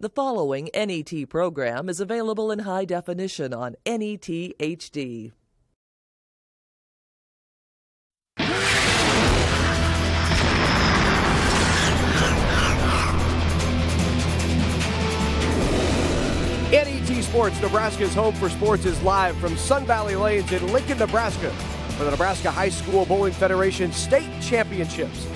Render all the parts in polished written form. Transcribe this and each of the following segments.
The following NET program is available in high definition on NET HD. NET Sports, Nebraska's home for sports, is live from Sun Valley Lanes in Lincoln, Nebraska for the Nebraska High School Bowling Federation State Championships.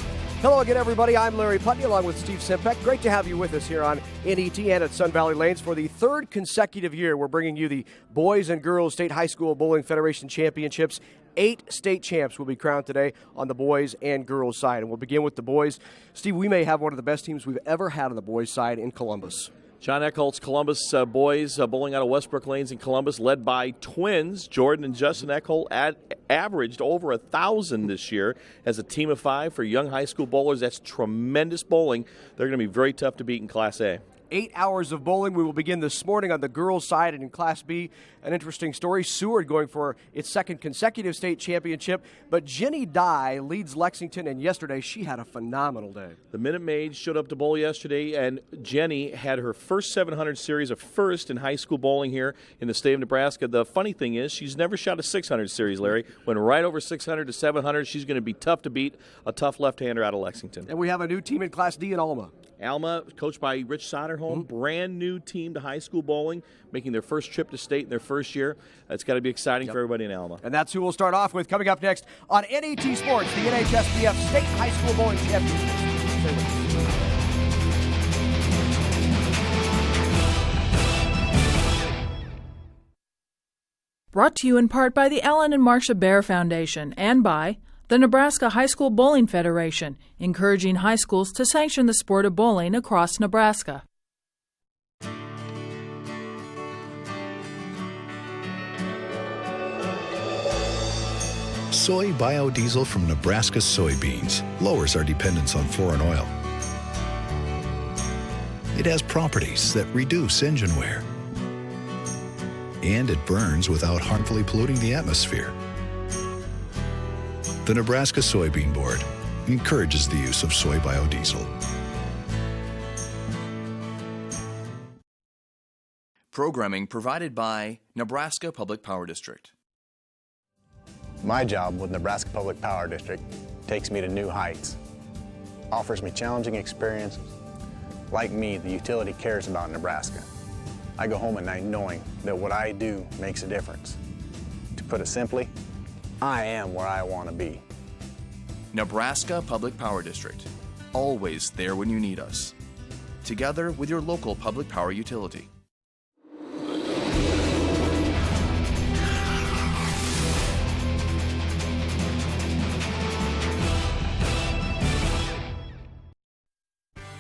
Hello again, everybody. I'm Larry Putney along with Steve Simpek. Great to have you with us here on NET and at Sun Valley Lanes for the third consecutive year. We're bringing you the Boys and Girls State High School Bowling Federation Championships. 8 state champs will be crowned today on the boys and girls side. And we'll begin with the boys. Steve, we may have one of the best teams we've ever had on the boys side in Columbus. John Eckholt's Columbus boys bowling out of Westbrook Lanes in Columbus, led by twins. Jordan and Justin Eckholt averaged over 1,000 this year as a team of 5 for young high school bowlers. That's tremendous bowling. They're going to be very tough to beat in Class A. 8 hours of bowling. We will begin this morning on the girls' side and in Class B. An interesting story. Seward going for its second consecutive state championship, but Jenny Dye leads Lexington, and yesterday she had a phenomenal day. The Minute Maids showed up to bowl yesterday, and Jenny had her first 700 series, a first in high school bowling here in the state of Nebraska. The funny thing is she's never shot a 600 series, Larry. Went right over 600 to 700. She's going to be tough to beat, a tough left-hander out of Lexington. And we have a new team in Class D in Alma. Alma, coached by Rich Soderholm, brand new team to high school bowling, making their first trip to state in their first year. It's got to be exciting for everybody in Alma. And that's who we'll start off with coming up next on NET Sports, the NHSBF State High School Bowling Championships. Stay with us. Brought to you in part by the Ellen and Marcia Baer Foundation and by the Nebraska High School Bowling Federation, encouraging high schools to sanction the sport of bowling across Nebraska. Soy biodiesel from Nebraska soybeans lowers our dependence on foreign oil. It has properties that reduce engine wear. And it burns without harmfully polluting the atmosphere. The Nebraska Soybean Board encourages the use of soy biodiesel. Programming provided by Nebraska Public Power District. My job with Nebraska Public Power District takes me to new heights, offers me challenging experiences. Like me, the utility cares about Nebraska. I go home at night knowing that what I do makes a difference. To put it simply, I am where I want to be. Nebraska Public Power District, always there when you need us. Together with your local public power utility.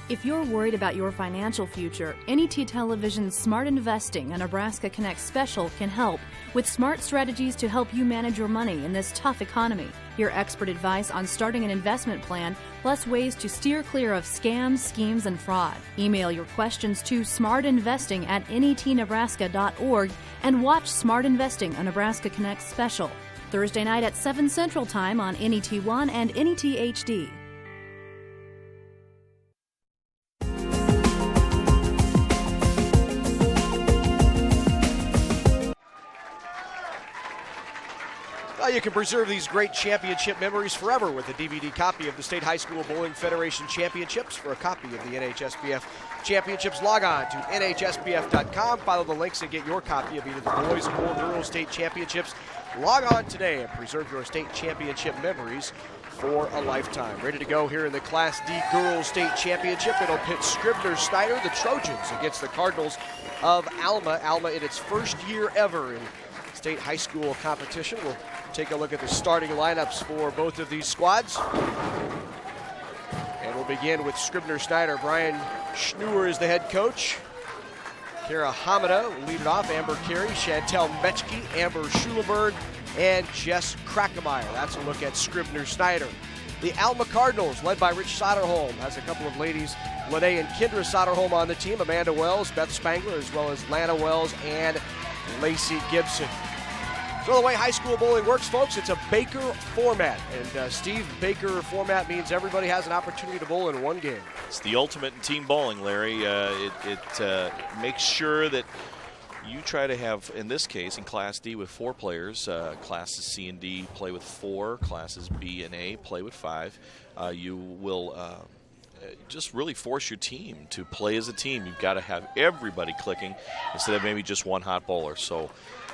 If you're worried about your financial future, NET Television's Smart Investing, a Nebraska Connect special, can help with smart strategies to help you manage your money in this tough economy. Hear expert advice on starting an investment plan, plus ways to steer clear of scams, schemes, and fraud. Email your questions to smartinvesting@netnebraska.org and watch Smart Investing, a Nebraska Connect special, Thursday night at 7 Central Time on NET1 and NET HD. You can preserve these great championship memories forever with a DVD copy of the State High School Bowling Federation Championships. For a copy of the NHSBF Championships, log on to NHSBF.com. Follow the links and get your copy of either the Boys or Girls State Championships. Log on today and preserve your state championship memories for a lifetime. Ready to go here in the Class D Girls State Championship. It'll pit Scribner Snyder, the Trojans, against the Cardinals of Alma. Alma in its first year ever in state high school competition. We'll take a look at the starting lineups for both of these squads. And we'll begin with Scribner Snyder. Brian Schnur is the head coach. Kara Hamada will lead it off. Amber Carey, Chantel Metchke, Amber Schulenberg, and Jess Krakemeyer. That's a look at Scribner Snyder. The Alma Cardinals, led by Rich Soderholm, has a couple of ladies, Lene and Kendra Soderholm on the team, Amanda Wells, Beth Spangler, as well as Lana Wells and Lacey Gibson. So the way high school bowling works, folks, it's a Baker format. And Steve, Baker format means everybody has an opportunity to bowl in one game. It's the ultimate in team bowling, Larry. It makes sure that you try to have, in this case, in Class D with 4 players, Classes C and D play with 4, Classes B and A play with 5. You will just really force your team to play as a team. You've got to have everybody clicking instead of maybe just one hot bowler. So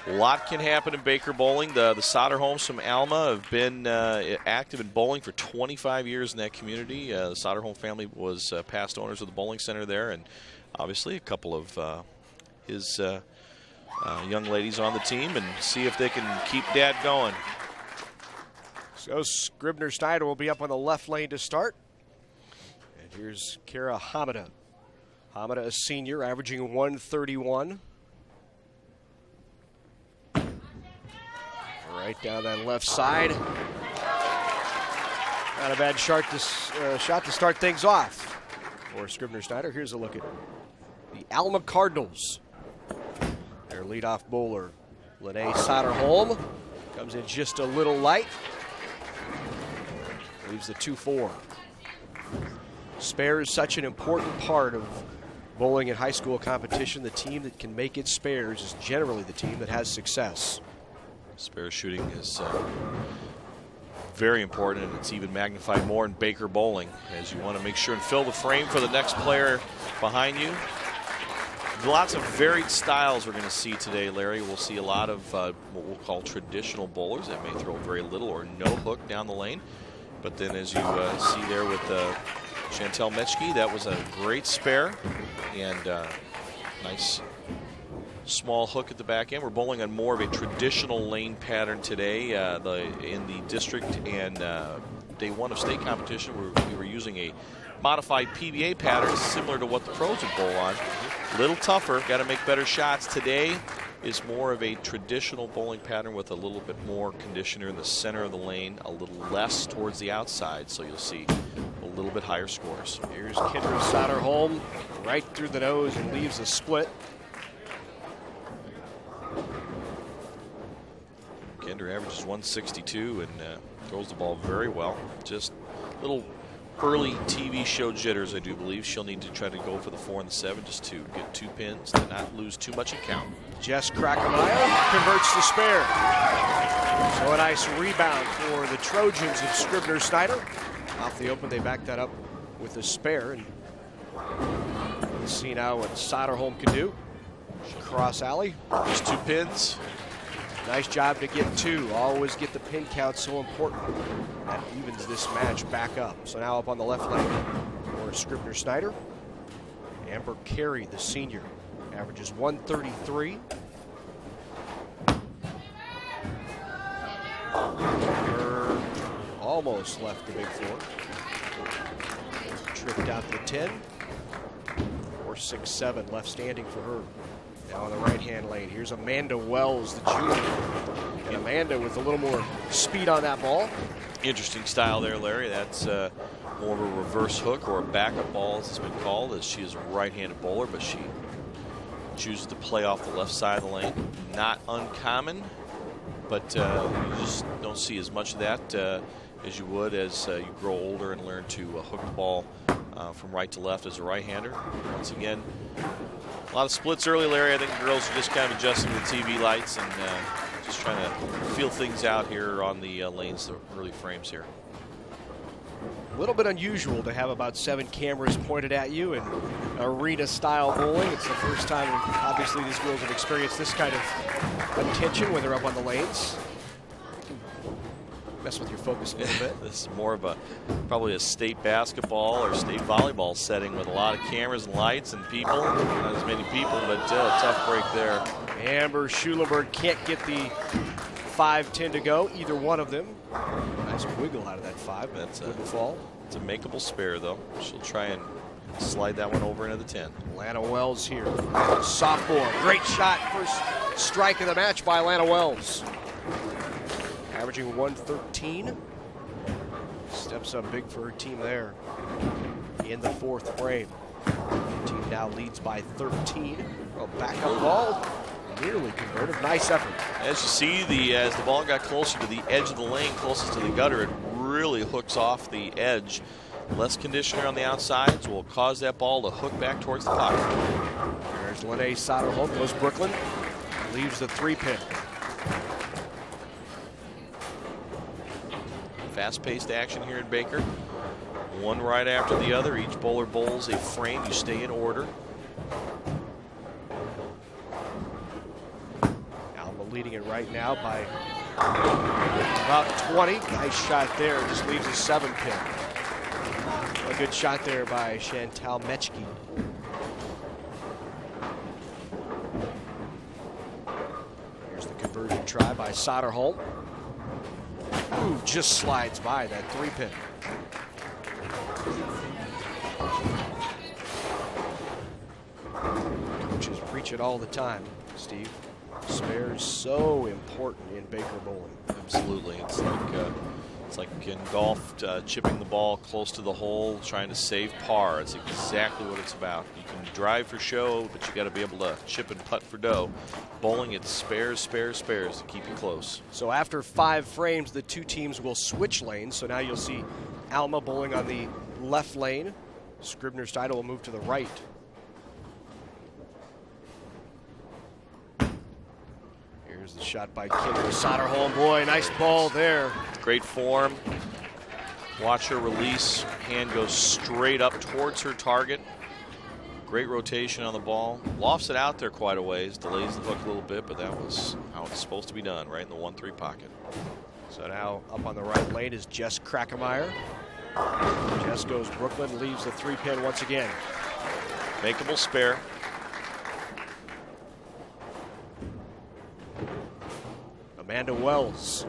a lot can happen in Baker bowling. The Soderholms from Alma have been active in bowling for 25 years in that community. The Soderholm family was past owners of the bowling center there, and obviously a couple of his young ladies on the team, and see if they can keep Dad going. So Scribner Snyder will be up on the left lane to start. And here's Kara Hamada. Hamada, a senior, averaging 131. Right down that left side. Not a bad shot to start things off for Scribner Snyder. Here's a look at the Alma Cardinals. Their leadoff bowler, Lene Soderholm, comes in just a little light. Leaves the 2-4. Spare is such an important part of bowling in high school competition. The team that can make its spares is generally the team that has success. Spare shooting is very important, and it's even magnified more in Baker bowling, as you want to make sure and fill the frame for the next player behind you. Lots of varied styles we're going to see today, Larry. We'll see a lot of what we'll call traditional bowlers that may throw very little or no hook down the lane. But then as you see there with Chantel Metschke, that was a great spare and nice small hook at the back end. We're bowling on more of a traditional lane pattern today in the district and day 1 of state competition. We were using a modified PBA pattern similar to what the pros would bowl on. A little tougher, got to make better shots. Today is more of a traditional bowling pattern with a little bit more conditioner in the center of the lane, a little less towards the outside, so you'll see a little bit higher scores. Here's Kendra Soderholm right through the nose and leaves a split. Kendra averages 162 and throws the ball very well. Just little early TV show jitters, I do believe. She'll need to try to go for the 4 and the 7 just to get 2 pins to not lose too much in count. Jess Krakemeyer converts the spare. So a nice rebound for the Trojans of Scribner Snyder. Off the open, they back that up with a spare. And let's see now what Soderholm can do. Cross alley. Just 2 pins. Nice job to get 2. Always get the pin count, so important. That evens this match back up. So now up on the left lane for Scribner Snyder. Amber Carey, the senior, averages 133. Amber almost left the big floor. Tripped out the 10. 4-6-7 left standing for her. Now on the right-hand lane, here's Amanda Wells, the junior. And Amanda with a little more speed on that ball. Interesting style there, Larry. That's more of a reverse hook or a backup ball, as it's been called, as she is a right-handed bowler, but she chooses to play off the left side of the lane. Not uncommon, but you just don't see as much of that as you would as you grow older and learn to hook the ball from right to left as a right-hander. Once again, a lot of splits early, Larry. I think the girls are just kind of adjusting to the TV lights and just trying to feel things out here on the lanes, the early frames here. A little bit unusual to have about 7 cameras pointed at you in arena-style bowling. It's the first time, obviously, these girls have experienced this kind of attention when they're up on the lanes. Mess with your focus a little bit. This is more of probably a state basketball or state volleyball setting with a lot of cameras and lights and people. Not as many people, but a tough break there. Amber Schulenberg can't get the 5-10 to go, either one of them. Nice wiggle out of that 5. That's a fall. It's a makeable spare, though. She'll try and slide that one over into the 10. Alana Wells here. Sophomore. Great shot. First strike of the match by Alana Wells. Averaging 113. Steps up big for her team there in the 4th frame. The team now leads by 13. A backup ball. nearly converted. Nice effort. As you see, as the ball got closer to the edge of the lane, closest to the gutter, it really hooks off the edge. Less conditioner on the outsides will cause that ball to hook back towards the pocket. There's Lene Soderholm, goes Brooklyn, leaves the 3-pin. Fast-paced action here in Baker. One right after the other. Each bowler bowls a frame. You stay in order. Alma leading it right now by about 20. Nice shot there. Just leaves a 7-pin. A good shot there by Chantal Mechke. Here's the conversion try by Soderholm. Ooh, just slides by that 3-pin. Coaches preach it all the time, Steve. Spares so important in Baker bowling. Absolutely. It's like in golf, chipping the ball close to the hole, trying to save par. It's exactly what it's about. You can drive for show, but you got to be able to chip and putt for dough. Bowling, it's spares to keep you close. So after 5 frames, the two teams will switch lanes. So now you'll see Alma bowling on the left lane. Scribner Snyder will move to the right. Here's the shot by Kendra Soderholm. Boy, nice ball there. Great form. Watch her release. Hand goes straight up towards her target. Great rotation on the ball. Lofts it out there quite a ways. Delays the hook a little bit, but that was how it's supposed to be done, right in the 1-3 pocket. So now up on the right lane is Jess Krakemeyer. Jess goes Brooklyn, leaves the 3-pin once again. Makeable spare. Amanda Wells.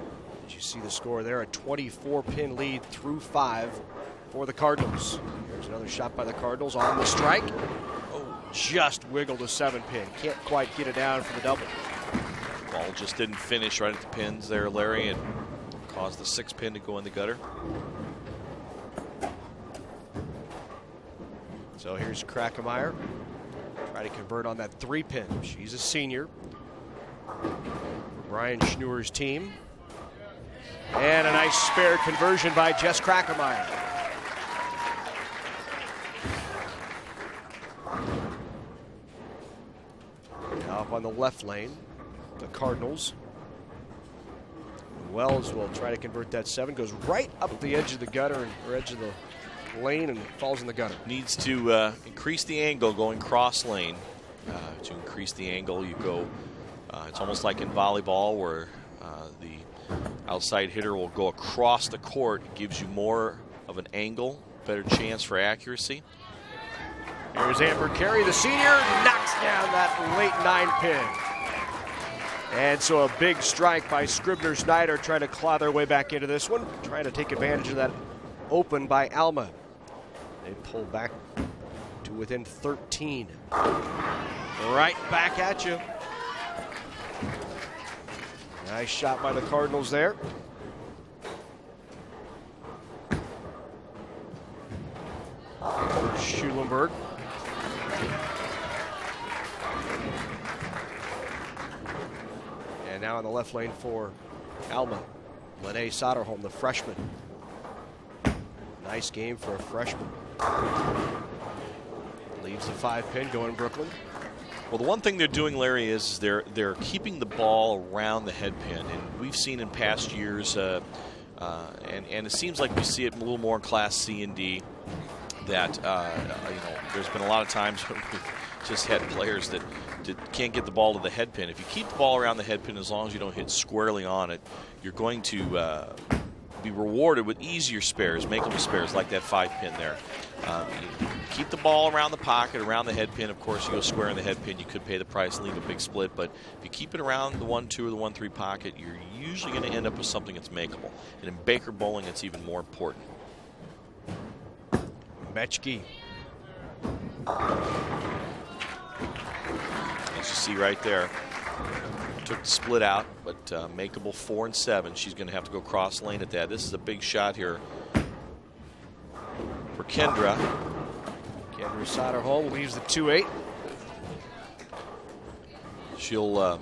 Did you see the score there? A 24-pin lead through 5 for the Cardinals. Here's another shot by the Cardinals on the strike. Oh, just wiggled a 7-pin. Can't quite get it down for the double. Ball just didn't finish right at the pins there, Larry, and caused the 6-pin to go in the gutter. So here's Krakemeyer. Try to convert on that 3-pin. She's a senior. Brian Schneur's team. And a nice spare conversion by Jess Krakemeyer. Now up on the left lane, the Cardinals. Wells will try to convert that 7. Goes right up the edge of the gutter or edge of the lane and falls in the gutter. Needs to increase the angle going cross lane. To increase the angle, you go. It's almost like in volleyball where the outside hitter will go across the court. It gives you more of an angle, better chance for accuracy. Here's Amber Carey, the senior, knocks down that late 9-pin. And so a big strike by Scribner Snyder trying to claw their way back into this one, trying to take advantage of that open by Alma. They pull back to within 13. Right back at you. Nice shot by the Cardinals there. Schulenberg. And now in the left lane for Alma, Lene Soderholm, the freshman. Nice game for a freshman. Leaves the 5-pin going Brooklyn. Well, the one thing they're doing, Larry, is they're keeping the ball around the head pin, and we've seen in past years, and it seems like we see it a little more in Class C and D. That there's been a lot of times when we've just had players that can't get the ball to the head pin. If you keep the ball around the head pin, as long as you don't hit squarely on it, you're going to be rewarded with easier spares, makeable spares like that 5-pin there. You keep the ball around the pocket, around the head pin. Of course, you go square in the head pin, you could pay the price and leave a big split. But if you keep it around the 1-2 or the 1-3 pocket, you're usually going to end up with something that's makeable. And in Baker bowling, it's even more important. Mechke. As you see right there, took the split out, but makeable 4 and 7. She's going to have to go cross lane at that. This is a big shot here for Kendra. Kendra Soderholm leaves the 2-8. She'll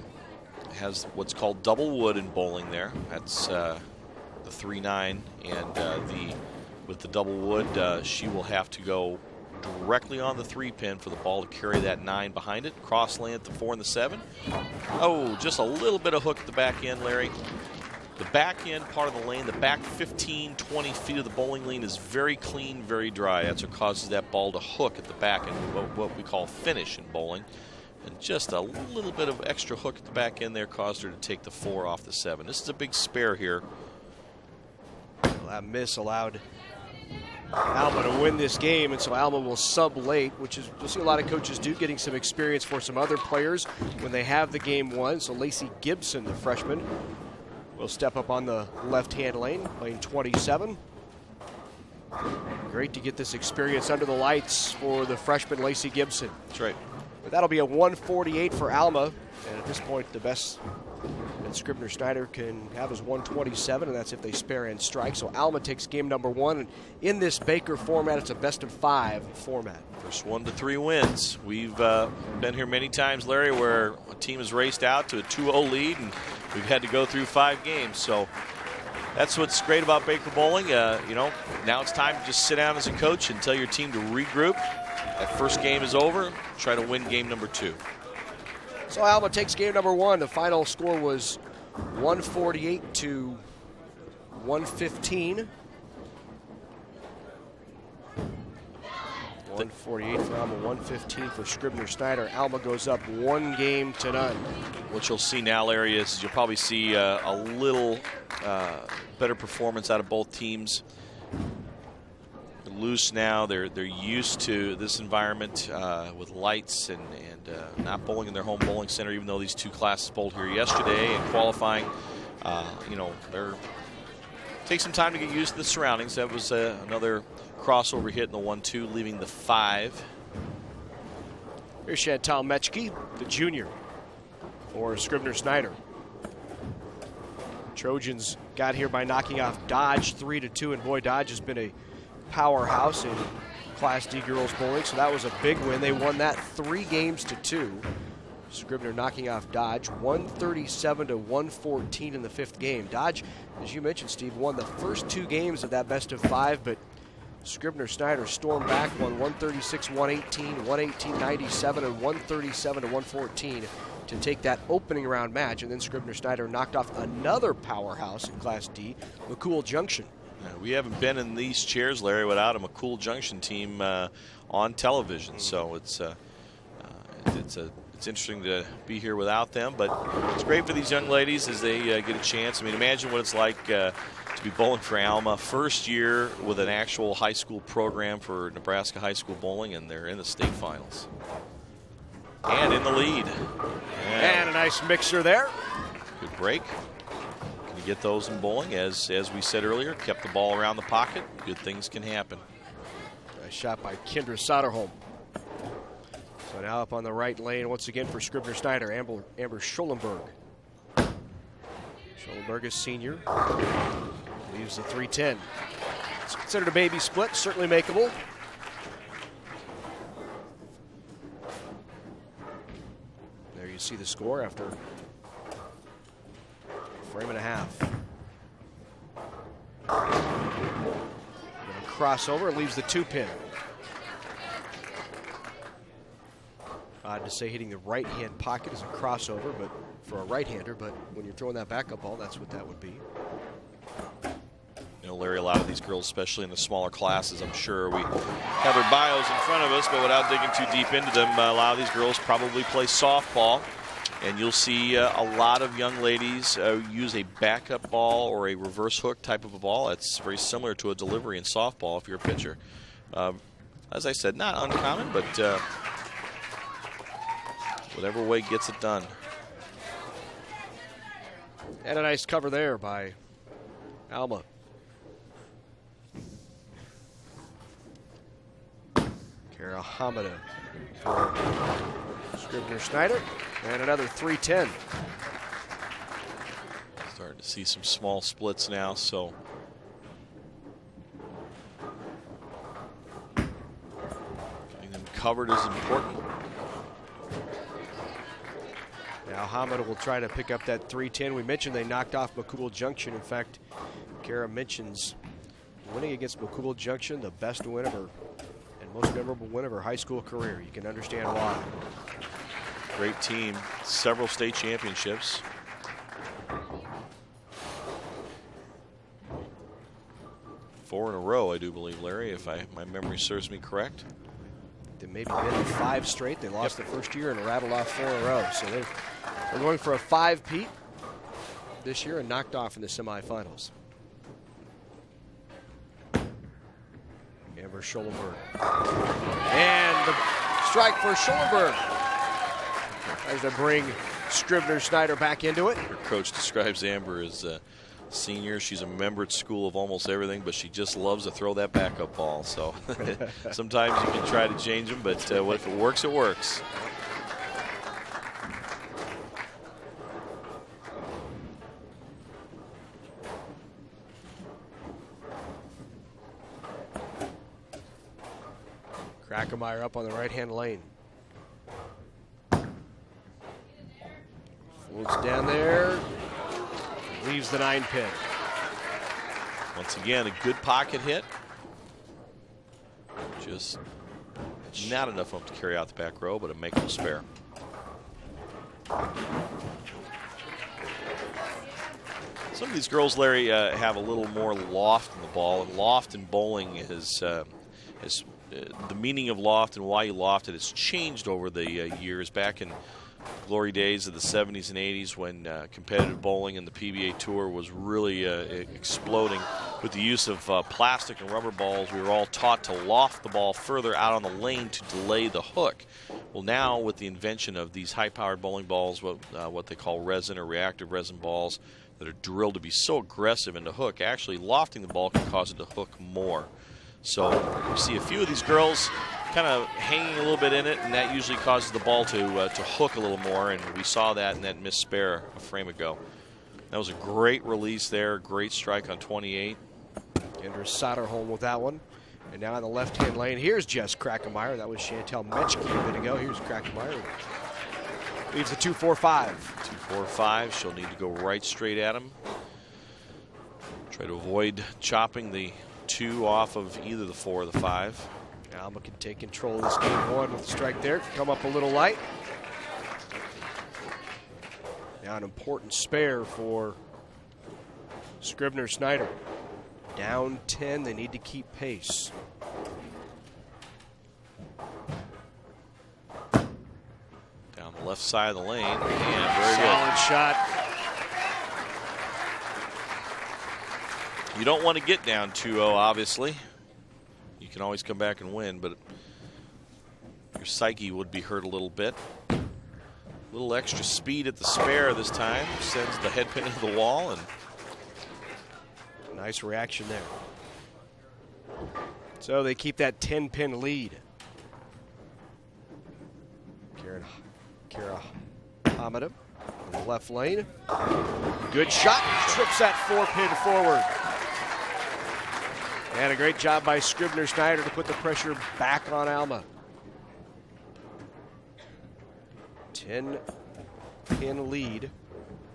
has what's called double wood in bowling there. That's the 3-9, and with the double wood, she will have to go directly on the 3-pin for the ball to carry that 9 behind it. Cross lane at the 4 and the 7. Oh, just a little bit of hook at the back end, Larry. The back end part of the lane, the back 15, 20 feet of the bowling lane is very clean, very dry. That's what causes that ball to hook at the back end, what we call finish in bowling. And just a little bit of extra hook at the back end there caused her to take the 4 off the 7. This is a big spare here. Well, that miss allowed Alma to win this game, and so Alma will sub late, which is you'll see a lot of coaches do, getting some experience for some other players when they have the game won. So Lacey Gibson, the freshman, will step up on the left-hand lane, lane 27. Great to get this experience under the lights for the freshman Lacey Gibson. That's right. But that'll be a 148 for Alma, and at this point, the best that Scribner Snyder can have is 127, and that's if they spare and strike. So Alma takes game number 1, and in this Baker format, it's a best-of-5 format. First 1 to 3 wins. We've been here many times, Larry, where a team has raced out to a 2-0 lead, and we've had to go through 5 games. So that's what's great about Baker bowling. Now it's time to just sit down as a coach and tell your team to regroup. That first game is over. Try to win game number 2. So Alma takes game number 1. The final score was 148 to 115. 148 for Alma, 115 for Scribner Snyder. Alma goes up 1 game to none. What you'll see now, Larry, is you'll probably see a little better performance out of both teams. They're loose now. They're used to this environment with lights and not bowling in their home bowling center, even though these 2 classes bowled here yesterday and qualifying. They're take some time to get used to the surroundings. That was another crossover hit in the 1-2, leaving the 5. Here's Chantal Metchke, the junior, for Scribner Snyder. Trojans got here by knocking off Dodge 3-2, and boy, Dodge has been a powerhouse in Class D girls bowling, so that was a big win. They won that 3 games to 2. Scribner knocking off Dodge 137 to 114 in the 5th game. Dodge, as you mentioned, Steve, won the first 2 games of that best-of-5, but Scribner Snyder stormed back, won 136-118, 118-97, and 137 to 114 to take that opening round match. And then Scribner Snyder knocked off another powerhouse in Class D, McCool Junction. We haven't been in these chairs, Larry, without a McCool Junction team on television. So it's interesting to be here without them, but it's great for these young ladies as they get a chance. I mean, imagine what it's like to be bowling for Alma, first year with an actual high school program for Nebraska high school bowling, and they're in the state finals and in the lead. And a nice mixer there. Good break. Can you get those in bowling? As we said earlier, kept the ball around the pocket. Good things can happen. Nice shot by Kendra Soderholm. So now up on the right lane once again for Scribner Snyder, Amber Schollenberg. Schollenberg is senior. Leaves the 3-10. It's considered a baby split, certainly makeable. There you see the score after a frame and a half. Crossover leaves the 2-pin. Odd to say hitting the right-hand pocket is a crossover, but for a right-hander, but when you're throwing that backup ball, that's what that would be. Larry, a lot of these girls, especially in the smaller classes, I'm sure we have their bios in front of us, but without digging too deep into them, a lot of these girls probably play softball, and you'll see a lot of young ladies use a backup ball or a reverse hook type of a ball. It's very similar to a delivery in softball if you're a pitcher. As I said, not uncommon, but whatever way gets it done. And a nice cover there by Alma. Kara Hamada for Scribner Snyder. And another 3-10. Starting to see some small splits now, so getting them covered is important. Now Hamada will try to pick up that 310. We mentioned they knocked off McCool Junction. In fact, Kara mentions winning against McCool Junction, the best win of her and most memorable win of her high school career. You can understand why. Great team, several state championships. Four in a row, I do believe, Larry, if my memory serves me correct. They maybe been 5 straight. They lost the first year and rattled off 4 in a row. So they're going for a 5-peat this year and knocked off in the semifinals. Amber Schollenberg. And the strike for Schollenberg. Tries to bring Scribner Snyder back into it. Her coach describes Amber as a senior. She's a member at school of almost everything, but she just loves to throw that backup ball. So sometimes you can try to change them, but if it works, it works. Krackemeyer up on the right-hand lane. Floats down there. Leaves the 9-pin. Once again, a good pocket hit. Just not enough of them to carry out the back row, but a makeable spare. Some of these girls, Larry, have a little more loft in the ball, and loft in bowling is the meaning of loft and why you loft it has changed over the years. Back in glory days of the 70s and 80s, when competitive bowling and the PBA Tour was really exploding with the use of plastic and rubber balls, we were all taught to loft the ball further out on the lane to delay the hook. Well, now with the invention of these high-powered bowling balls, what they call resin or reactive resin balls that are drilled to be so aggressive in the hook, actually lofting the ball can cause it to hook more. So you see a few of these girls kind of hanging a little bit in it, and that usually causes the ball to hook a little more, and we saw that in that missed spare a frame ago. That was a great release there, great strike on 28. Andrew Soderholm with that one. And now on the left-hand lane, here's Jess Krackemeyer. That was Chantel Metchke a bit ago. Here's Krackemeyer. Leaves the 2-4-5. 2-4-5. She'll need to go right straight at him. Try to avoid chopping the 2 off of either the 4 or the 5. Alma can take control of this game 1 with the strike there. Come up a little light. Now an important spare for Scribner Snyder. Down 10, they need to keep pace. Down the left side of the lane, and very solid good. Shot. You don't want to get down 2-0, obviously. You can always come back and win, but your psyche would be hurt a little bit. A little extra speed at the spare this time sends the head pin into the wall, and nice reaction there. So they keep that 10-pin lead. Kara Hamada in the left lane. Good shot. Trips that 4-pin forward. And a great job by Scribner Snyder to put the pressure back on Alma. 10-pin lead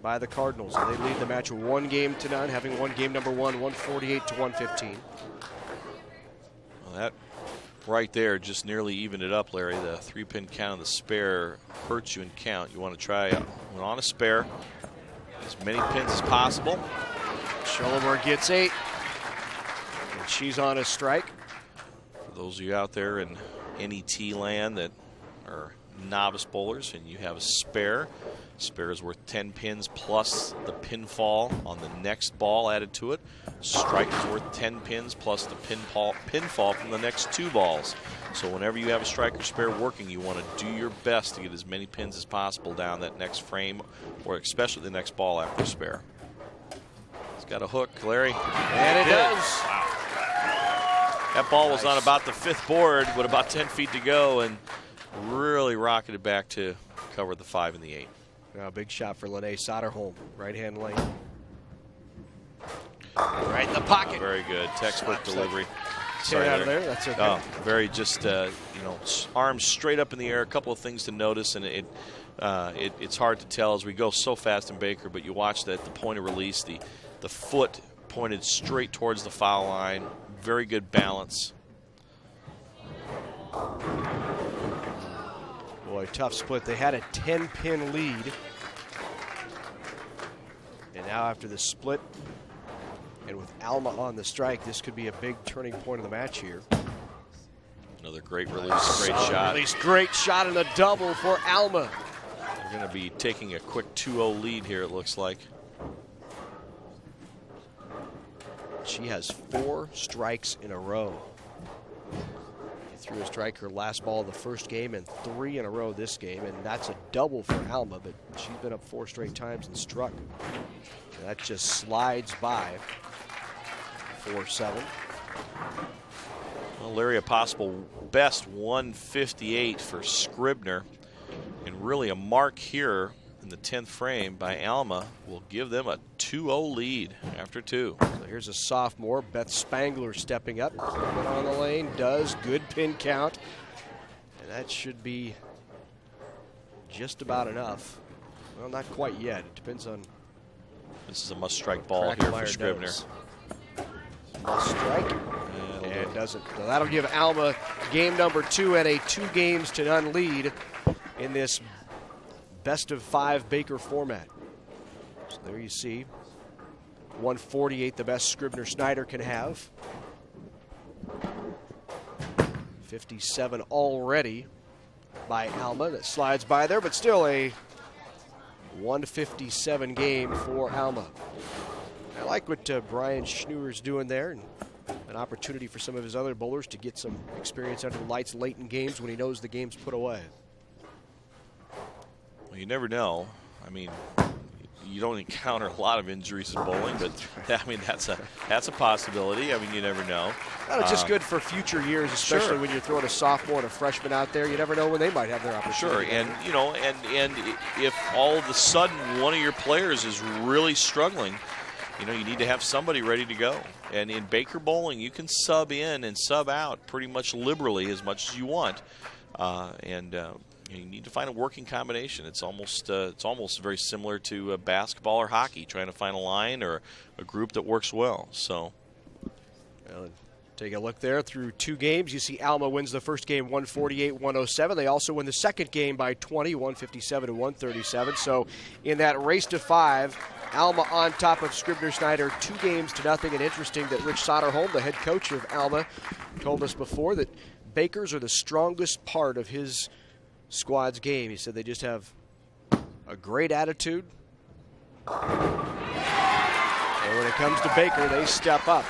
by the Cardinals. They lead the match 1-0, having won game number 1, 148-115. Well, that right there just nearly evened it up, Larry. The 3-pin count of the spare hurts you in count. You want to try on a spare as many pins as possible. Schollenberg gets 8. And she's on a strike. For those of you out there in NET land that are novice bowlers and you have a spare, spare is worth 10 pins plus the pinfall on the next ball added to it. Strike is worth 10 pins plus the pinfall from the next 2 balls. So whenever you have a strike or spare working, you want to do your best to get as many pins as possible down that next frame, or especially the next ball after spare. It's got a hook, Larry. And it does. Wow. That ball was on about the 5th board with about 10 feet to go and really rocketed back to cover the 5 and the 8. Now a big shot for Lene Soderholm, right-hand lane. Right in the pocket. Very good. Textbook delivery. 10 out of there. That's okay. Very just, arms straight up in the air. A couple of things to notice, and it it's hard to tell as we go so fast in Baker, but you watch that the point of release, the foot pointed straight towards the foul line. Very good balance. Boy, tough split. They had a 10-pin lead. And now after the split, and with Alma on the strike, this could be a big turning point of the match here. Another great release, great shot. Release, great shot and a double for Alma. They're going to be taking a quick 2-0 lead here, it looks like. She has 4 strikes in a row. She threw a strike her last ball of the first game and 3 in a row this game, and that's a double for Alma, but she's been up 4 straight times and struck. And that just slides by. 4-7. Well, Larry, a possible best 158 for Scribner, and really a mark here in the 10th frame by Alma will give them a 2-0 lead after 2. So here's a sophomore, Beth Spangler, stepping up. On the lane, does good pin count. And that should be just about enough. Well, not quite yet. It depends on. This is a must-strike ball here for Scribner. Must strike. And doesn't. So that'll give Alma game number 2 at a 2-0 lead in this best-of-5 Baker format. So there you see 148, the best Scribner Snyder can have. 57 already by Alma. That slides by there, but still a 157 game for Alma. I like what Brian Schnewer's doing there, and an opportunity for some of his other bowlers to get some experience under the lights late in games when he knows the game's put away. Well, you never know. I mean, you don't encounter a lot of injuries in bowling, but I mean that's a possibility. I mean, you never know. It's just good for future years, especially sure. when you're throwing a sophomore and a freshman out there. You never know when they might have their opportunity. Sure, and you know, and if all of a sudden one of your players is really struggling, you know, you need to have somebody ready to go. And in Baker bowling, you can sub in and sub out pretty much liberally as much as you want, you need to find a working combination. It's almost very similar to basketball or hockey, trying to find a line or a group that works well. So, well, take a look there through 2 games. You see Alma wins the first game 148-107. They also win the second game by 20, 157-137. So in that race to 5, Alma on top of Scribner Snyder 2-0. And interesting that Rich Soderholm, the head coach of Alma, told us before that Bakers are the strongest part of his squad's game. He said they just have a great attitude. And when it comes to Baker, they step up.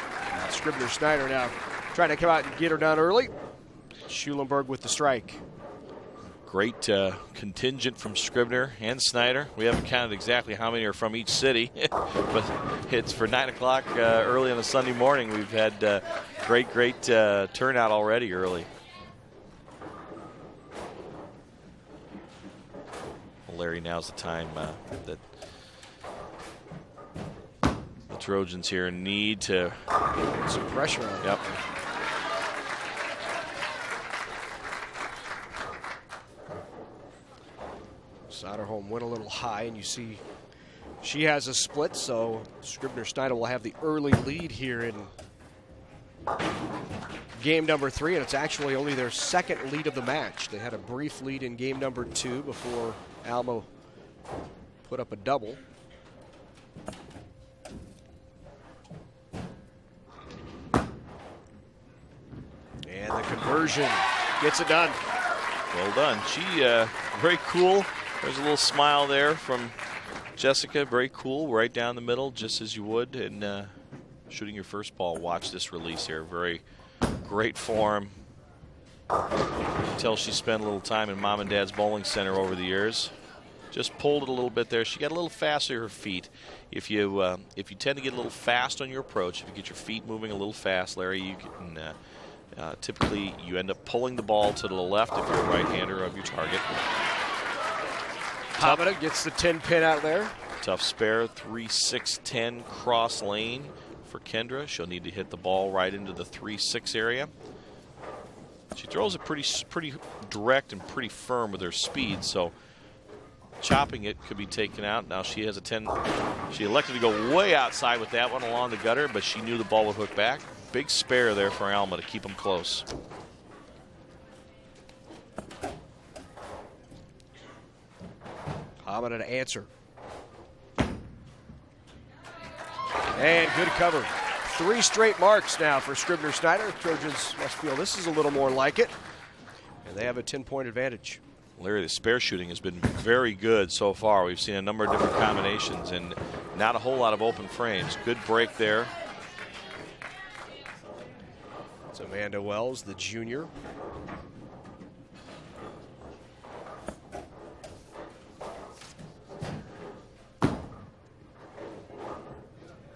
Scribner Snyder now trying to come out and get her done early. Schulenberg with the strike. Great contingent from Scribner and Snyder. We haven't counted exactly how many are from each city, but it's for 9 o'clock early on a Sunday morning. We've had great turnout already early. Larry, now's the time that the Trojans here need to put some pressure on. Yep. Soderholm went a little high, and you see she has a split, so Scribner Snyder will have the early lead here in game number 3, and it's actually only their second lead of the match. They had a brief lead in game number 2 before Alma put up a double. And the conversion gets it done. Well done. She very cool. There's a little smile there from Jessica. Very cool, right down the middle, just as you would in shooting your first ball. Watch this release here. Very great form. You can tell she spent a little time in Mom and Dad's bowling center over the years. Just pulled it a little bit there. She got a little faster her feet. If you tend to get a little fast on your approach, if you get your feet moving a little fast, Larry, you can typically you end up pulling the ball to the left if you're a right-hander of your target. Hamada gets the 10-pin out there. Tough spare, 3-6-10 cross lane for Kendra. She'll need to hit the ball right into the 3-6 area. She throws it pretty direct and pretty firm with her speed, so chopping it could be taken out. Now she has a 10. She elected to go way outside with that one along the gutter, but she knew the ball would hook back. Big spare there for Alma to keep them close. Alma to answer. And good cover. 3 straight marks now for Scribner Snyder. Trojans must feel this is a little more like it. And they have a 10-point advantage. Larry, the spare shooting has been very good so far. We've seen a number of different combinations and not a whole lot of open frames. Good break there. It's Amanda Wells, the junior.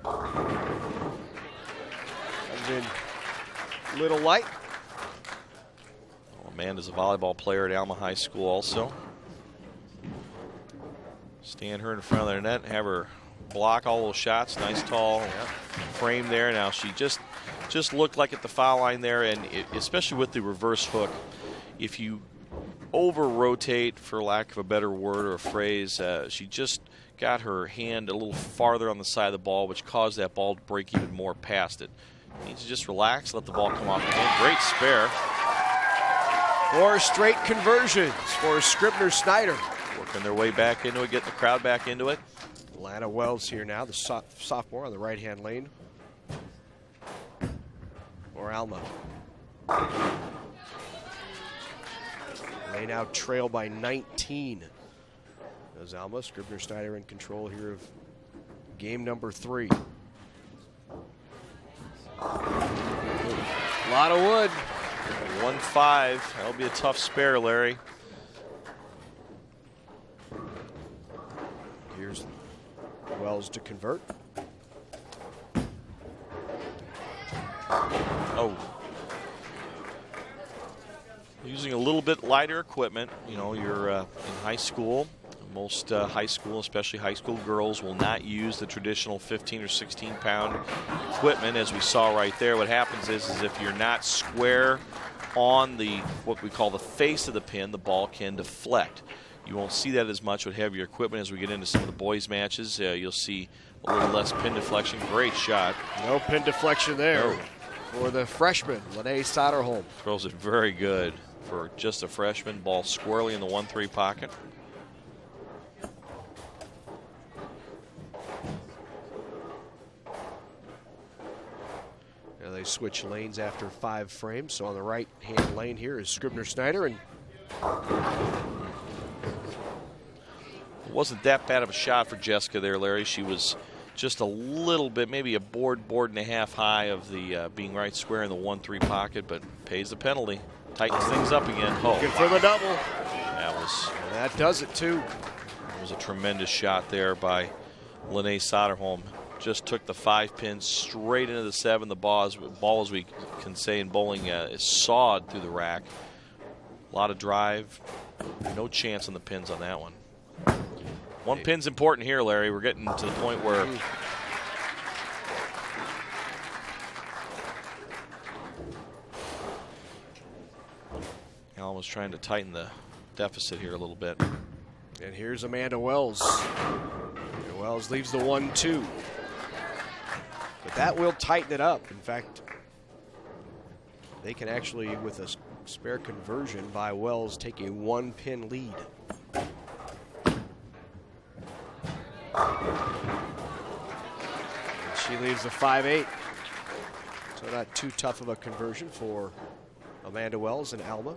Comes in little light. Amanda's a volleyball player at Alma High School also. Stand her in front of their net, have her block all those shots. Nice tall frame there. Now she just looked like at the foul line there, and especially with the reverse hook, if you over-rotate, for lack of a better word or a phrase, she just got her hand a little farther on the side of the ball, which caused that ball to break even more past it. You need to just relax, let the ball come off the hand. Great spare. 4 straight conversions for Scribner Snyder. Working their way back into it, getting the crowd back into it. Alana Wells here now, the sophomore on the right-hand lane. Or Alma. They now trail by 19. As Alma, Scribner Snyder in control here of game number 3. A lot of wood. 1-5. That'll be a tough spare, Larry. Here's Wells to convert. Oh. Using a little bit lighter equipment. You know, you're in high school. Most high school, especially high school girls, will not use the traditional 15 or 16 pound equipment, as we saw right there. What happens is if you're not square on the what we call the face of the pin, the ball can deflect. You won't see that as much with heavier equipment. As we get into some of the boys' matches, you'll see a little less pin deflection. Great shot. No pin deflection there for the freshman, Lene Soderholm. Throws it very good for just a freshman. Ball squarely in the 1-3 pocket. Now they switch lanes after 5 frames. So on the right-hand lane here is Scribner Snyder, and it wasn't that bad of a shot for Jessica there, Larry. She was just a little bit, maybe a board and a half high of the being right square in the 1-3 pocket, but pays the penalty. Tightens things up again. Looking for the double. And that does it too. It was a tremendous shot there by Lene Soderholm. Just took the 5 pin straight into the 7. The ball, as we can say in bowling, is sawed through the rack. A lot of drive. No chance on the pins on that one. 1 pin's important here, Larry. We're getting to the point where Alma's trying to tighten the deficit here a little bit. And here's Amanda Wells. And Wells leaves the 1-2. But that will tighten it up. In fact, they can actually, with a spare conversion by Wells, take a 1-pin lead. And she leaves the 5-8. So not too tough of a conversion for Amanda Wells and Alma.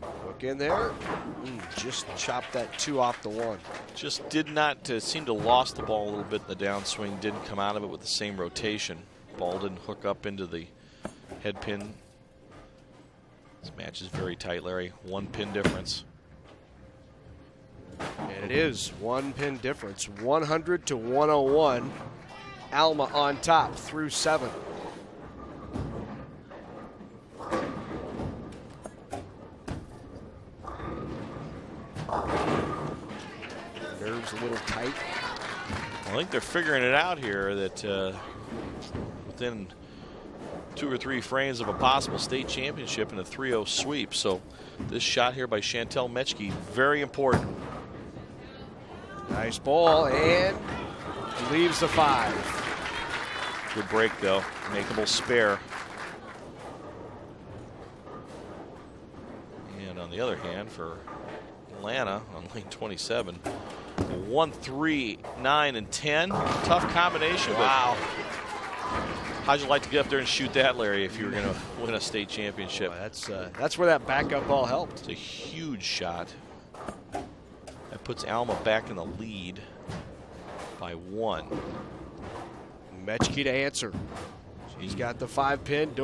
Hook in there. Just chopped that 2 off the 1. Just did not seem to lost the ball a little bit in the downswing. Didn't come out of it with the same rotation. Ball didn't hook up into the head pin. This match is very tight, Larry. 1 pin difference. And it is 1 pin difference. 100 to 101. Alma on top through 7. Nerves a little tight. I think they're figuring it out here that within 2 or 3 frames of a possible state championship in a 3-0 sweep. So this shot here by Chantel Metchke, very important. Nice ball, and leaves the 5. Good break, though. Makeable spare. And on the other hand, for Atlanta on lane 27, 1, 3, 9, and 10. Tough combination. Wow. How'd you like to get up there and shoot that, Larry, if you were going to win a state championship? Well, that's where that backup ball helped. It's a huge shot. That puts Alma back in the lead by 1. Metchke to answer. She's got the 5 pin.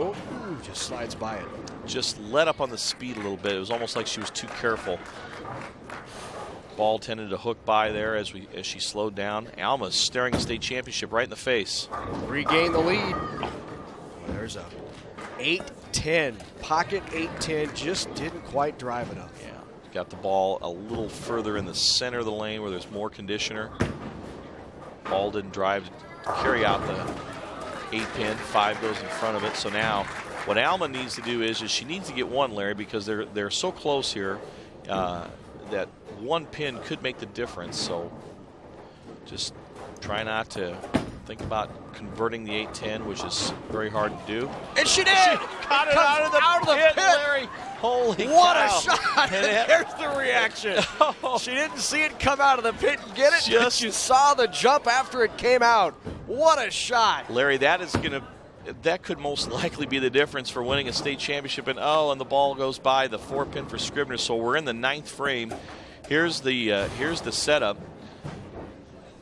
Just slides by it. Just let up on the speed a little bit. It was almost like she was too careful. Ball tended to hook by there as she slowed down. Alma's staring a state championship right in the face. Regain the lead. There's a 8-10. Pocket 8-10. Just didn't quite drive enough. Yeah. Got the ball a little further in the center of the lane where there's more conditioner. Ball didn't drive to carry out the 8 pin. 5 goes in front of it. So now what Alma needs to do is she needs to get 1, Larry, because they're so close here that 1 pin could make the difference. So just try not to think about converting the 8-10, which is very hard to do. And she did! She got it out of the pit, Larry. Holy what cow. a shot! And there's the reaction. She didn't see it come out of the pit and get it. Just you saw the jump after it came out. What a shot! Larry, that could most likely be the difference for winning a state championship. And the ball goes by the 4 pin for Scribner. So we're in the 9th frame. Here's the setup.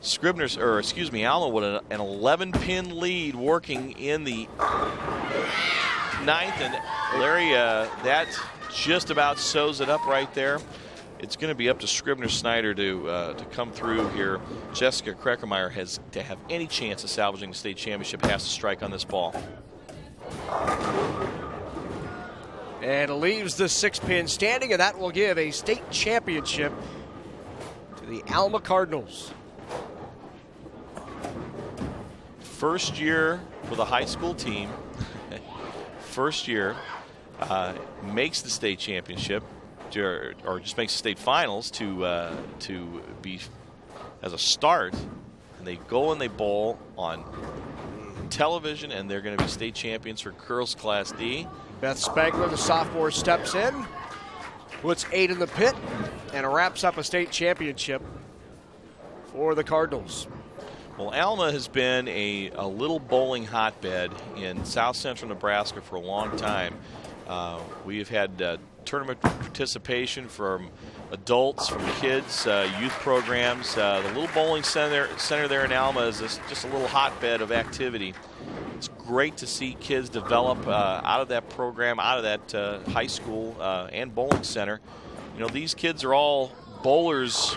Alma with an 11 pin lead working in the 9th, and Larry, that just about sews it up right there. It's going to be up to Scribner Snyder to come through here. Jessica Kreckermeyer has to have any chance of salvaging the state championship, has to strike on this ball. And leaves the 6 pin standing, and that will give a state championship to the Alma Cardinals. First year with a high school team. First year makes the state championship, or just makes the state finals to be as a start, and they go and they bowl on television, and they're going to be state champions for girls Class D. Beth Spangler, the sophomore, steps in, puts 8 in the pit, and wraps up a state championship for the Cardinals. Well, Alma has been a little bowling hotbed in south central Nebraska for a long time. We have had tournament participation from adults, from kids, youth programs. The little bowling center there in Alma is just a little hotbed of activity. It's great to see kids develop out of that program, out of that high school and bowling center. You know, these kids are all bowlers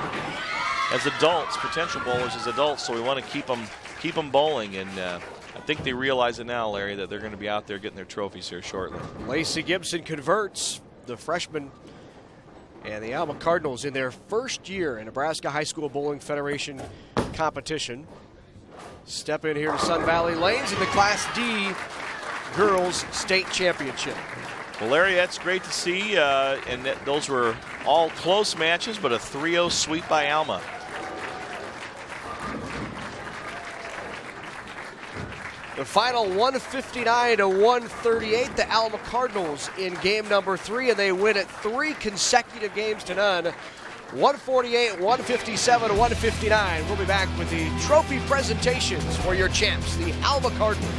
as adults, potential bowlers as adults, so we want to keep them bowling, and I think they realize it now, Larry, that they're going to be out there getting their trophies here shortly. Lacey Gibson converts, the freshman, and the Alma Cardinals in their first year in Nebraska High School Bowling Federation competition step in here to Sun Valley Lanes in the Class D Girls State Championship. Well, Larry, that's great to see, and those were all close matches, but a 3-0 sweep by Alma. The final 159 to 138, the Alma Cardinals in game number 3, and they win it 3 consecutive games to none. 148, 157, 159. We'll be back with the trophy presentations for your champs, the Alma Cardinals.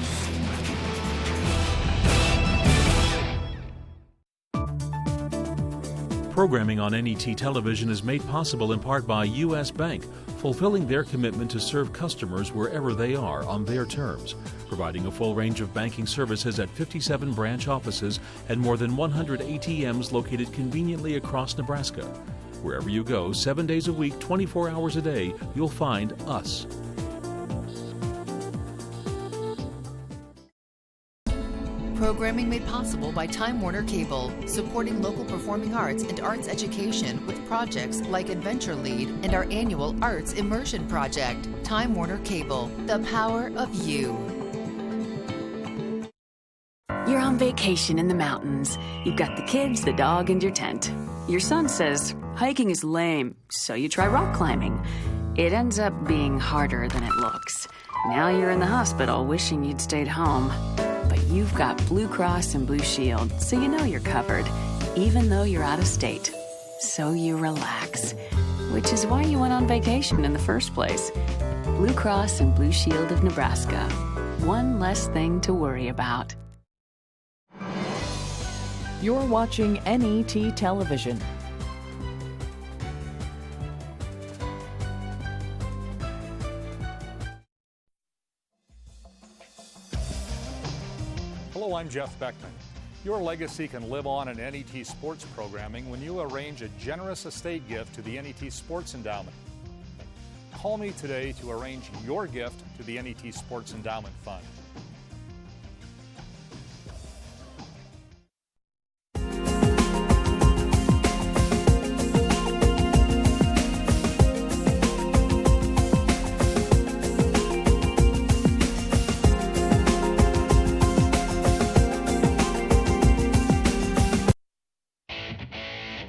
Programming on NET Television is made possible in part by U.S. Bank, fulfilling their commitment to serve customers wherever they are on their terms, providing a full range of banking services at 57 branch offices and more than 100 ATMs located conveniently across Nebraska. Wherever you go, 7 days a week, 24 hours a day, you'll find us. Programming made possible by Time Warner Cable, supporting local performing arts and arts education with projects like Adventure Lead and our annual Arts Immersion Project. Time Warner Cable, the power of you. You're on vacation in the mountains. You've got the kids, the dog, and your tent. Your son says, hiking is lame, so you try rock climbing. It ends up being harder than it looks. Now you're in the hospital wishing you'd stayed home. But you've got Blue Cross and Blue Shield, so you know you're covered, even though you're out of state. So you relax, which is why you went on vacation in the first place. Blue Cross and Blue Shield of Nebraska. One less thing to worry about. You're watching NET Television. Hello, I'm Jeff Beckman. Your legacy can live on in NET sports programming when you arrange a generous estate gift to the NET Sports Endowment. Call me today to arrange your gift to the NET Sports Endowment Fund.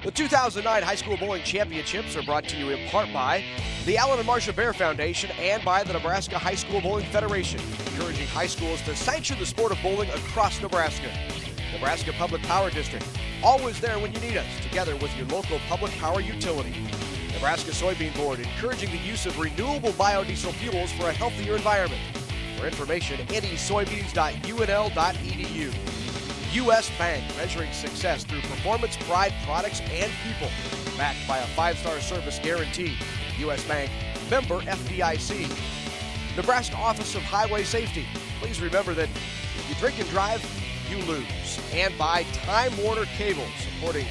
The 2009 High School Bowling Championships are brought to you in part by the Alma and Marcia Bear Foundation and by the Nebraska High School Bowling Federation, encouraging high schools to sanction the sport of bowling across Nebraska. Nebraska Public Power District, always there when you need us, together with your local public power utility. Nebraska Soybean Board, encouraging the use of renewable biodiesel fuels for a healthier environment. For information, nesoybeans.unl.edu. U.S. Bank, measuring success through performance, pride, products, and people. Backed by a 5-star service guarantee. U.S. Bank, member FDIC. Nebraska Office of Highway Safety. Please remember that if you drink and drive, you lose. And by Time Warner Cable, supporting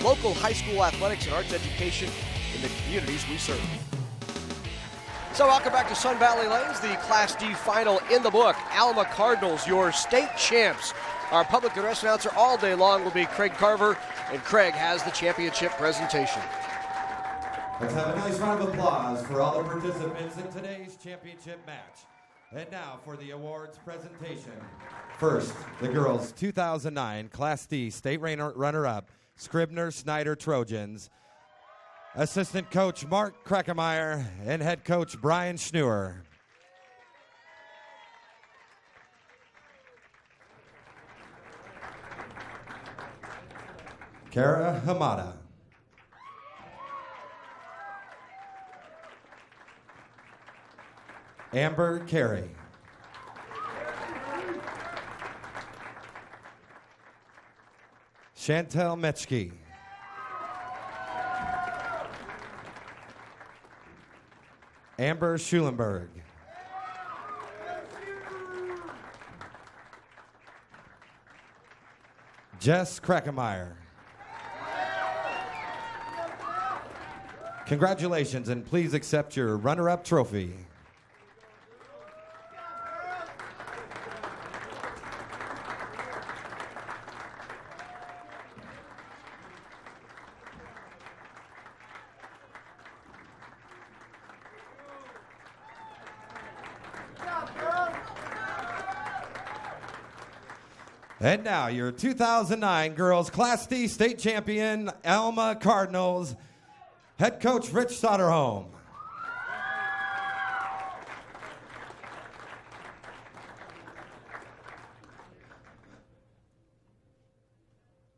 local high school athletics and arts education in the communities we serve. So welcome back to Sun Valley Lanes, the Class D final in the book. Alma Cardinals, your state champs. Our public address announcer all day long will be Craig Carver, and Craig has the championship presentation. Let's have a nice round of applause for all the participants in today's championship match. And now for the awards presentation. First, the girls' 2009 Class D state runner-up, Scribner Snyder Trojans. Assistant coach Mark Krackemeyer and head coach Brian Schneuer. Kara Hamada. Amber Carey. Chantel Metchke. Amber Schulenberg. Jess Krackemeyer. Congratulations, and please accept your runner-up trophy. And now, your 2009 Girls Class D State Champion, Alma Cardinals, head coach Rich Soderholm.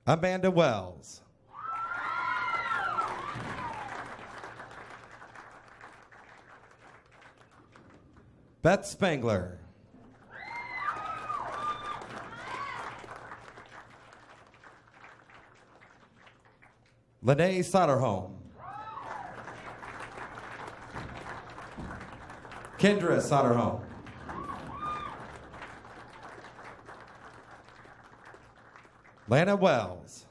Amanda Wells. Beth Spangler. Lene Soderholm. Kendra Soderholm. Lana Wells.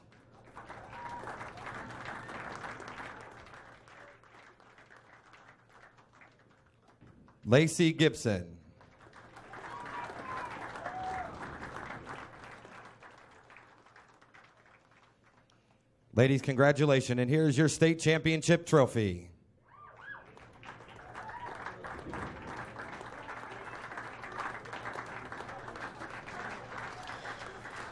Lacey Gibson. Ladies, congratulations, and here's your state championship trophy.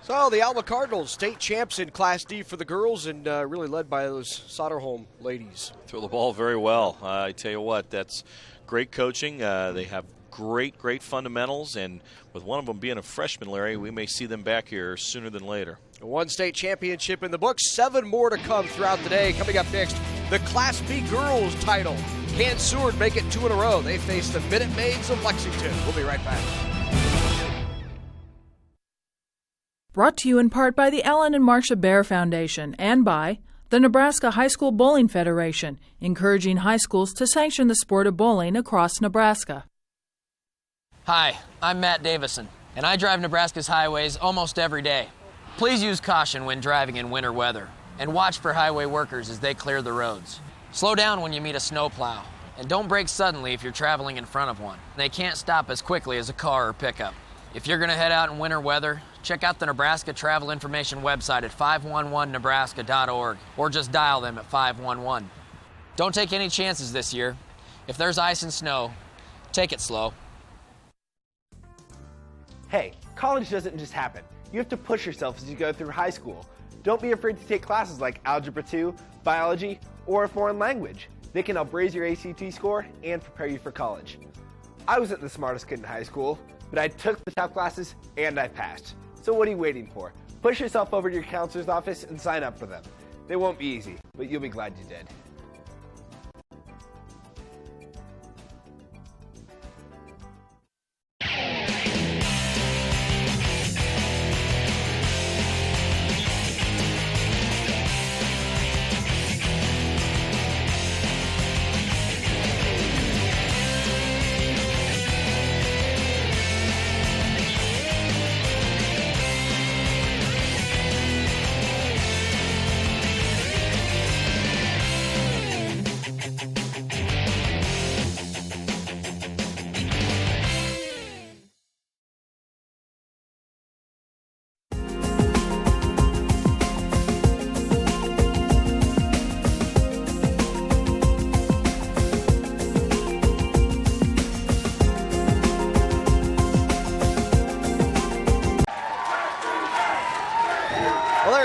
So the Alma Cardinals, state champs in Class D for the girls, and really led by those Soderholm ladies. Throw the ball very well. I tell you what, that's great coaching. They have great fundamentals, and with one of them being a freshman, Larry, we may see them back here sooner than later. One state championship in the books, 7 more to come throughout the day. Coming up next, the Class B girls title. Can Seward make it 2 in a row? They face the Minute Maids of Lexington. We'll be right back. Brought to you in part by the Ellen and Marcia Bear Foundation and by the Nebraska High School Bowling Federation, encouraging high schools to sanction the sport of bowling across Nebraska. Hi, I'm Matt Davison, and I drive Nebraska's highways almost every day. Please use caution when driving in winter weather, and watch for highway workers as they clear the roads. Slow down when you meet a snowplow, and don't brake suddenly if you're traveling in front of one. They can't stop as quickly as a car or pickup. If you're going to head out in winter weather, check out the Nebraska Travel Information website at 511nebraska.org, or just dial them at 511. Don't take any chances this year. If there's ice and snow, take it slow. Hey, college doesn't just happen. You have to push yourself as you go through high school. Don't be afraid to take classes like Algebra 2, Biology, or a foreign language. They can help raise your ACT score and prepare you for college. I wasn't the smartest kid in high school, but I took the tough classes and I passed. So what are you waiting for? Push yourself over to your counselor's office and sign up for them. They won't be easy, but you'll be glad you did.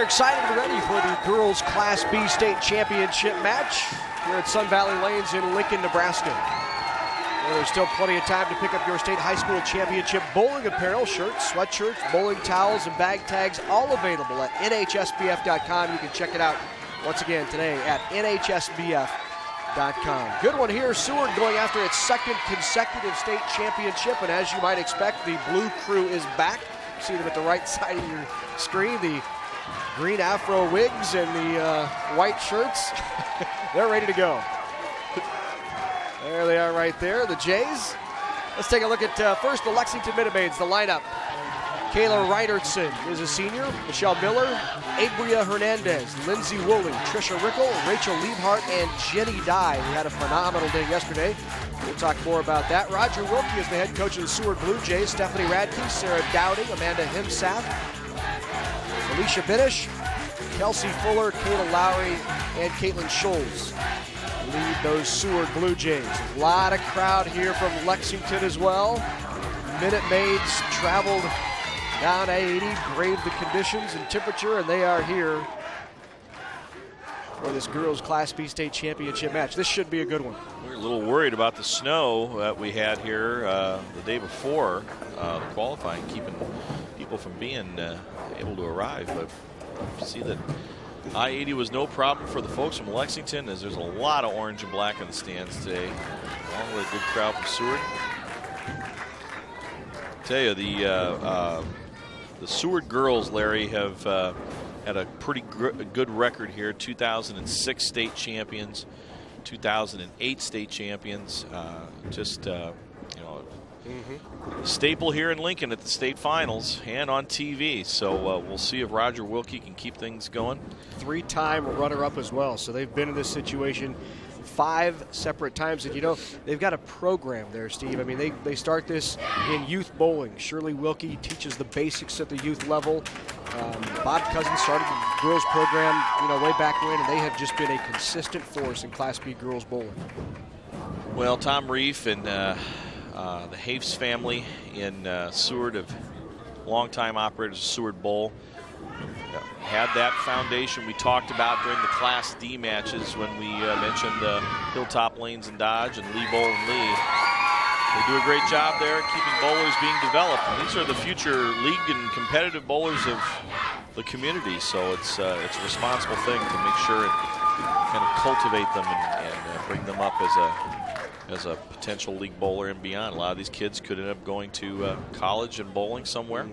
Excited and ready for the girls Class B state championship match here at Sun Valley Lanes in Lincoln, Nebraska. Well, there's still plenty of time to pick up your state high school championship bowling apparel, shirts, sweatshirts, bowling towels, and bag tags, all available at NHSBF.com. You can check it out once again today at NHSBF.com. Good one here, Seward going after its second consecutive state championship, and as you might expect, the blue crew is back. You see them at the right side of your screen, the green afro wigs and the white shirts. They're ready to go. There they are right there, the Jays. Let's take a look at first the Lexington Minute Maids, the lineup. Kayla Reidertson is a senior. Michelle Miller, Abria Hernandez, Lindsay Woolley, Trisha Rickle, Rachel Liebhart, and Jenny Dye. We had a phenomenal day yesterday. We'll talk more about that. Roger Wilkie is the head coach of the Seward Blue Jays. Stephanie Radke, Sarah Dowding, Amanda Himsath, Alicia Binish, Kelsey Fuller, Kayla Lowry, and Caitlin Scholes lead those Seward Blue Jays. A lot of crowd here from Lexington as well. Minute Maids traveled down I-80, braved the conditions and temperature, and they are here for this girls Class B state championship match. This should be a good one. We were a little worried about the snow that we had here the day before the qualifying, keeping people from being able to arrive, but you see that I-80 was no problem for the folks from Lexington, as there's a lot of orange and black in the stands today, along with a good crowd from Seward. I tell you, the Seward girls, Larry, have had a pretty good record here. 2006 state champions, 2008 state champions. Staple here in Lincoln at the state finals and on TV. So we'll see if Roger Wilkie can keep things going. 3-time runner-up as well. So they've been in this situation 5 separate times. And, you know, they've got a program there, Steve. I mean, they start this in youth bowling. Shirley Wilkie teaches the basics at the youth level. Bob Cousins started the girls program, way back when, and they have just been a consistent force in Class B girls bowling. Well, Tom Reef and the Hafes family in Seward have longtime operators of Seward Bowl. Had that foundation we talked about during the Class D matches when we mentioned Hilltop Lanes and Dodge and Lee Bowl and Lee. They do a great job there keeping bowlers being developed. And these are the future league and competitive bowlers of the community, so it's a responsible thing to make sure and kind of cultivate them and bring them up as a potential league bowler and beyond. A lot of these kids could end up going to college and bowling somewhere.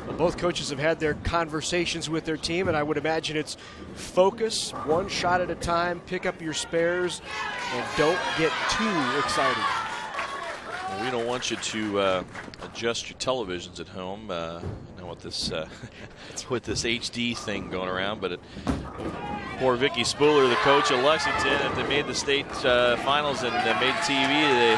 Well, both coaches have had their conversations with their team, and I would imagine it's focus, one shot at a time, pick up your spares, and don't get too excited. Well, we don't want you to adjust your televisions at home. I know with this with this HD thing going around, but poor Vicky Spooler, the coach of Lexington, if they made the state finals and made TV,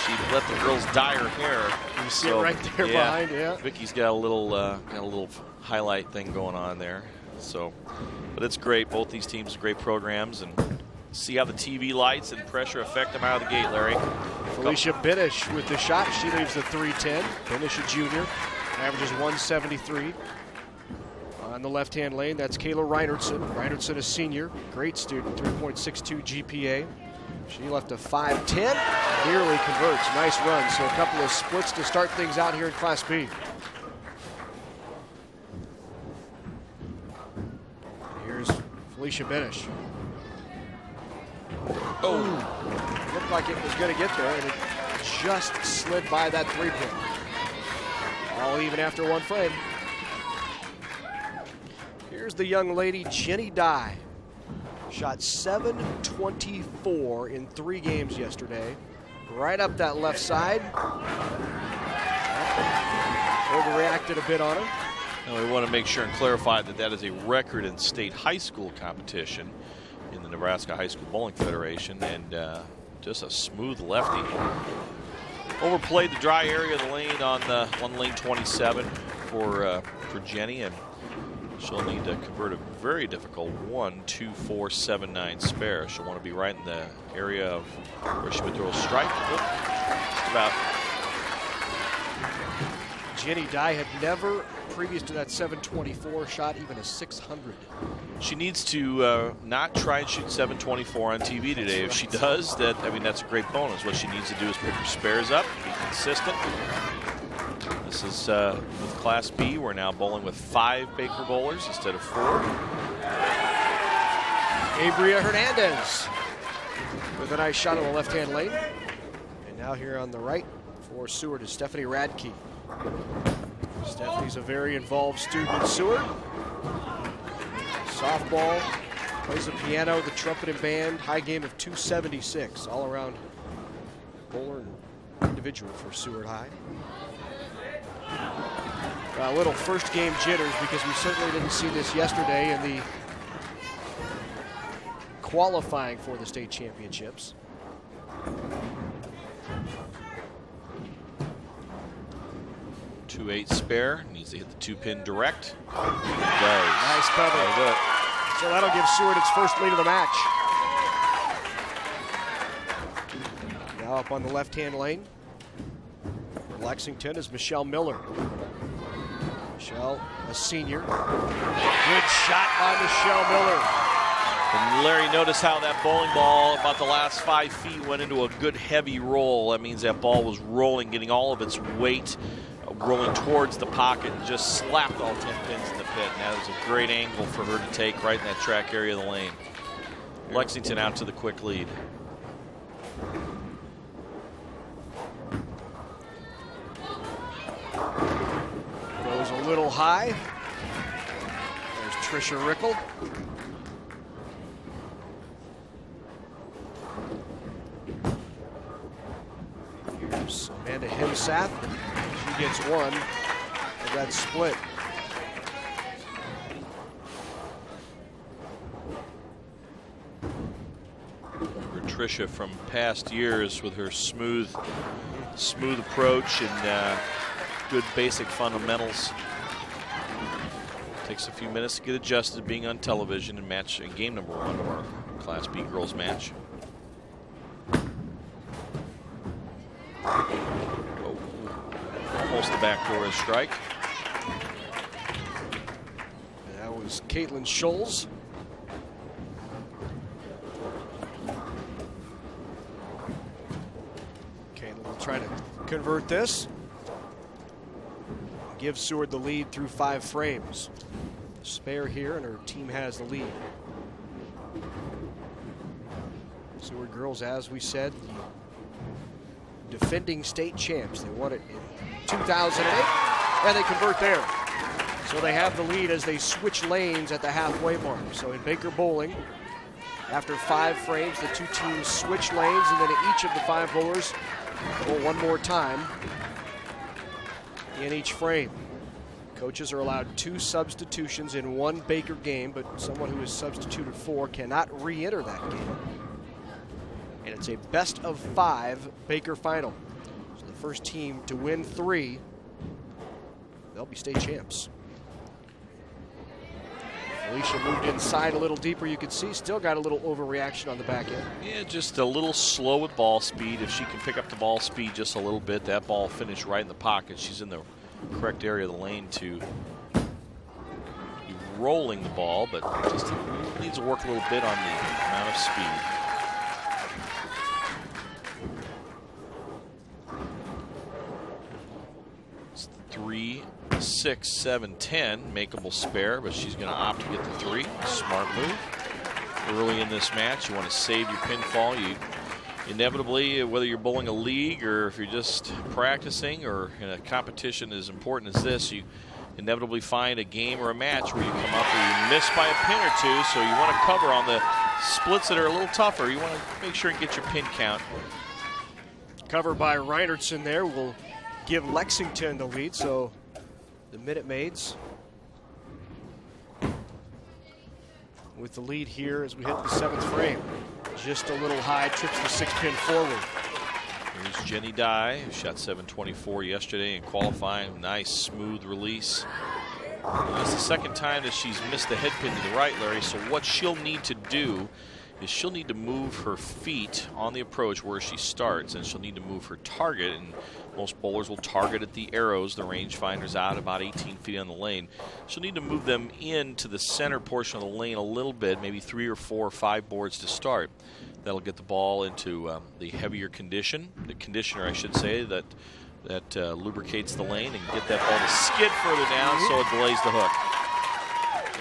she let the girls dye her hair. You see it right there behind, yeah. Vicky's got a little highlight thing going on there. So, but it's great. Both these teams have great programs, and see how the TV lights and pressure affect them out of the gate, Larry. Felicia Binish with the shot. She leaves the 310. Binish, a junior, averages 173. On the left-hand lane, that's Kayla Reinertson. Reinertson, a senior, great student, 3.62 GPA. She left a 510, nearly converts. Nice run. So a couple of splits to start things out here in Class B. Here's Felicia Binish. Oh, looked like it was going to get there, and it just slid by that 3-pin. All even after one frame. Here's the young lady, Jenny Dye. Shot 724 in 3 games yesterday. Right up that left side. Overreacted a bit on her. Now we want to make sure and clarify that that is a record in state high school competition in the Nebraska High School Bowling Federation, and just a smooth lefty. Overplayed the dry area of the lane on lane 27 for Jenny, and she'll need to convert a very difficult 1-2-4-7-9 spare. She'll want to be right in the area of where she would throw a strike. Just about. Jenny Dye had never, previous to that 724, shot even a 600. She needs to not try and shoot 724 on TV today. If she does, that's a great bonus. What she needs to do is pick her spares up, be consistent. This is with Class B. We're now bowling with 5 Baker bowlers instead of 4. Abria Hernandez with a nice shot on the left-hand lane. And now here on the right for Seward is Stephanie Radke. Stephanie's a very involved student at Seward. Softball, plays the piano, the trumpet and band, high game of 276, all around bowler and individual for Seward High. A little first game jitters because we certainly didn't see this yesterday in the qualifying for the state championships. .28 spare, needs to hit the 2-pin direct. Nice cover. So that'll give Seward its first lead of the match. Now up on the left-hand lane for Lexington is Michelle Miller. Michelle, a senior. Good shot by Michelle Miller. And Larry, notice how that bowling ball, about the last 5 feet, went into a good heavy roll. That means that ball was rolling, getting all of its weight, rolling towards the pocket, and just slapped all 10 pins in the pit. And that was a great angle for her to take right in that track area of the lane. Lexington out to the quick lead. Goes a little high. There's Trisha Rickle. Here's Amanda Himsath. She gets one of that split. Tricia from past years with her smooth approach and good basic fundamentals. Takes a few minutes to get adjusted being on television and match in game number 1 of our Class B girls match. Oh, almost the backdoor strike. And that was Caitlin Scholes. Caitlin will try to convert this. Give Seward the lead through 5 frames. Spare here, and her team has the lead. Seward girls, as we said, the defending state champs. They won it in 2008, and they convert there. So they have the lead as they switch lanes at the halfway mark. So in Baker bowling, after 5 frames, the 2 teams switch lanes, and then each of the 5 bowlers bowl one more time in each frame. Coaches are allowed 2 substitutions in 1 Baker game, but someone who is substituted for cannot re-enter that game. And it's a best of 5 Baker final. So the first team to win 3, they'll be state champs. Alicia moved inside a little deeper. You can see still got a little overreaction on the back end. Yeah, just a little slow with ball speed. If she can pick up the ball speed just a little bit, that ball finished right in the pocket. She's in the correct area of the lane to be rolling the ball, but just needs to work a little bit on the amount of speed. It's 3, 6, 7, 10, makeable spare, but she's going to opt to get the 3. Smart move. Early in this match, you want to save your pinfall. You inevitably, whether you're bowling a league or if you're just practicing or in a competition as important as this, you inevitably find a game or a match where you come up and you miss by a pin or 2, so you want to cover on the splits that are a little tougher. You want to make sure and get your pin count. Cover by Reinertson there will give Lexington the lead, so the Minute Maids with the lead here as we hit the 7th frame. Just a little high, trips the 6-pin forward. Here's Jenny Dye, who shot 724 yesterday in qualifying. Nice, smooth release. It's the 2nd time that she's missed the head pin to the right, Larry, so what she'll need to do is she'll need to move her feet on the approach where she starts, and she'll need to move her target, and most bowlers will target at the arrows, the rangefinders out about 18 feet on the lane. She'll need to move them into the center portion of the lane a little bit, maybe 3 or 4 or 5 boards to start. That'll get the ball into the heavier condition, the conditioner I should say, that lubricates the lane, and get that ball to skid further down so it delays the hook.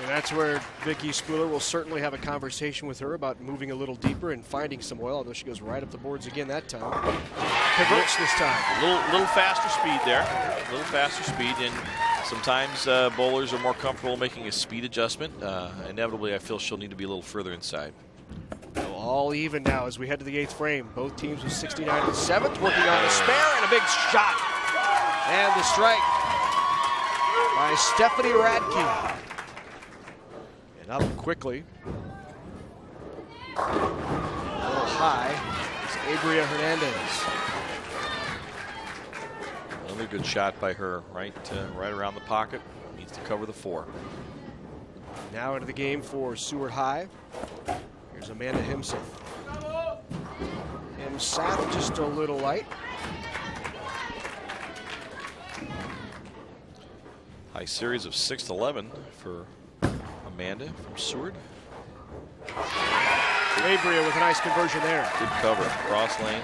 And that's where Vicki Spooler will certainly have a conversation with her about moving a little deeper and finding some oil, although she goes right up the boards again that time. Converts this time. A little faster speed there. A little faster speed, and sometimes bowlers are more comfortable making a speed adjustment. Inevitably, I feel she'll need to be a little further inside. So all even now as we head to the 8th frame. Both teams with 69 in the 7th, working on the spare, and a big shot. And the strike by Stephanie Radke. And up quickly. A little high. It's Abria Hernandez. Another good shot by her, right around the pocket. Needs to cover the 4. Now into the game for Seward High. Here's Amanda Himsath. Himsath just a little light. High series of 6-11 for Amanda from Seward. Abria with a nice conversion there. Good cover, cross lane.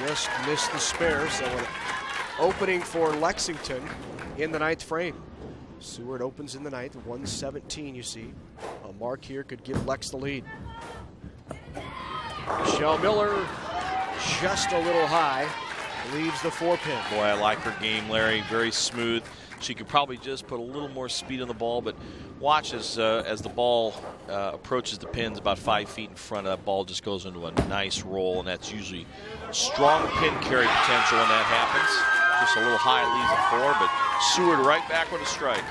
Just missed the spare, so an opening for Lexington in the 9th frame. Seward opens in the 9th, 117 you see. A mark here could give Lex the lead. Michelle Miller just a little high, leaves the 4-pin. Boy, I like her game, Larry, very smooth. She could probably just put a little more speed on the ball, but watch as the ball approaches the pins about 5 feet in front of that ball, just goes into a nice roll, and that's usually strong pin carry potential when that happens. Just a little high leaves the 4, but Seward right back with a strike.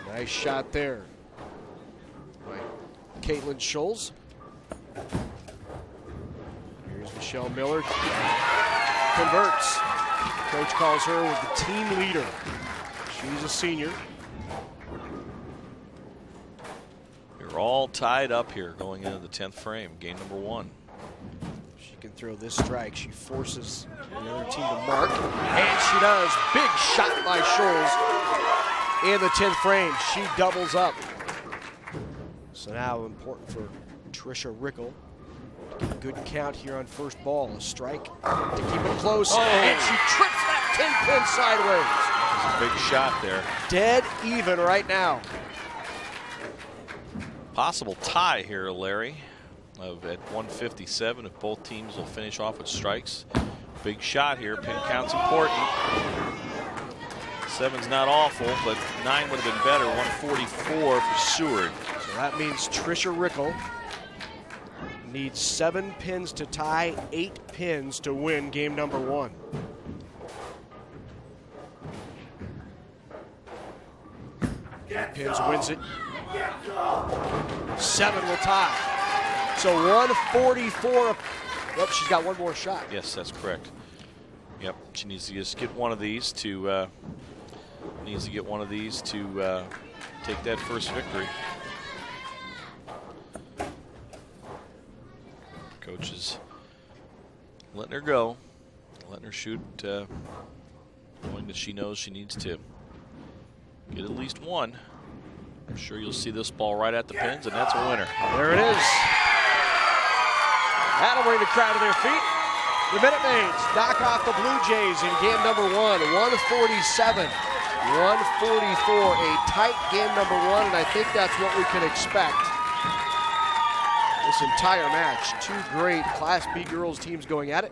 Nice shot there by Caitlin Scholes. Here's Michelle Miller. Converts. Coach calls her with the team leader. She's a senior. all tied up here going into the 10th frame, game number 1. She can throw this strike. She forces the other team to mark, and she does. Big shot by Scholes in the 10th frame. She doubles up. So now important for Trisha Rickle to get a good count here on first ball. A strike to keep it close, and she trips that 10-pin sideways. That's a big shot there. Dead even right now. Possible tie here, Larry, at 157 if both teams will finish off with strikes. Big shot here. Pin count's important. 7's not awful, but 9 would have been better. 144 for Seward. So that means Trisha Rickle needs 7 pins to tie, 8 pins to win game number 1. Pins wins it. 7 will tie. So 144. Oh, she's got one more shot. Yes, that's correct. Yep, she needs to just get one of these to take that first victory. Coach is letting her go, letting her shoot, knowing that she knows she needs to get at least one. I'm sure you'll see this ball right at the pins, and that's a winner. There it is. That'll bring the crowd to their feet. The Minute Maids knock off the Blue Jays in game number 1, 147, 144. A tight game number 1, and I think that's what we can expect this entire match. 2 great Class B girls teams going at it.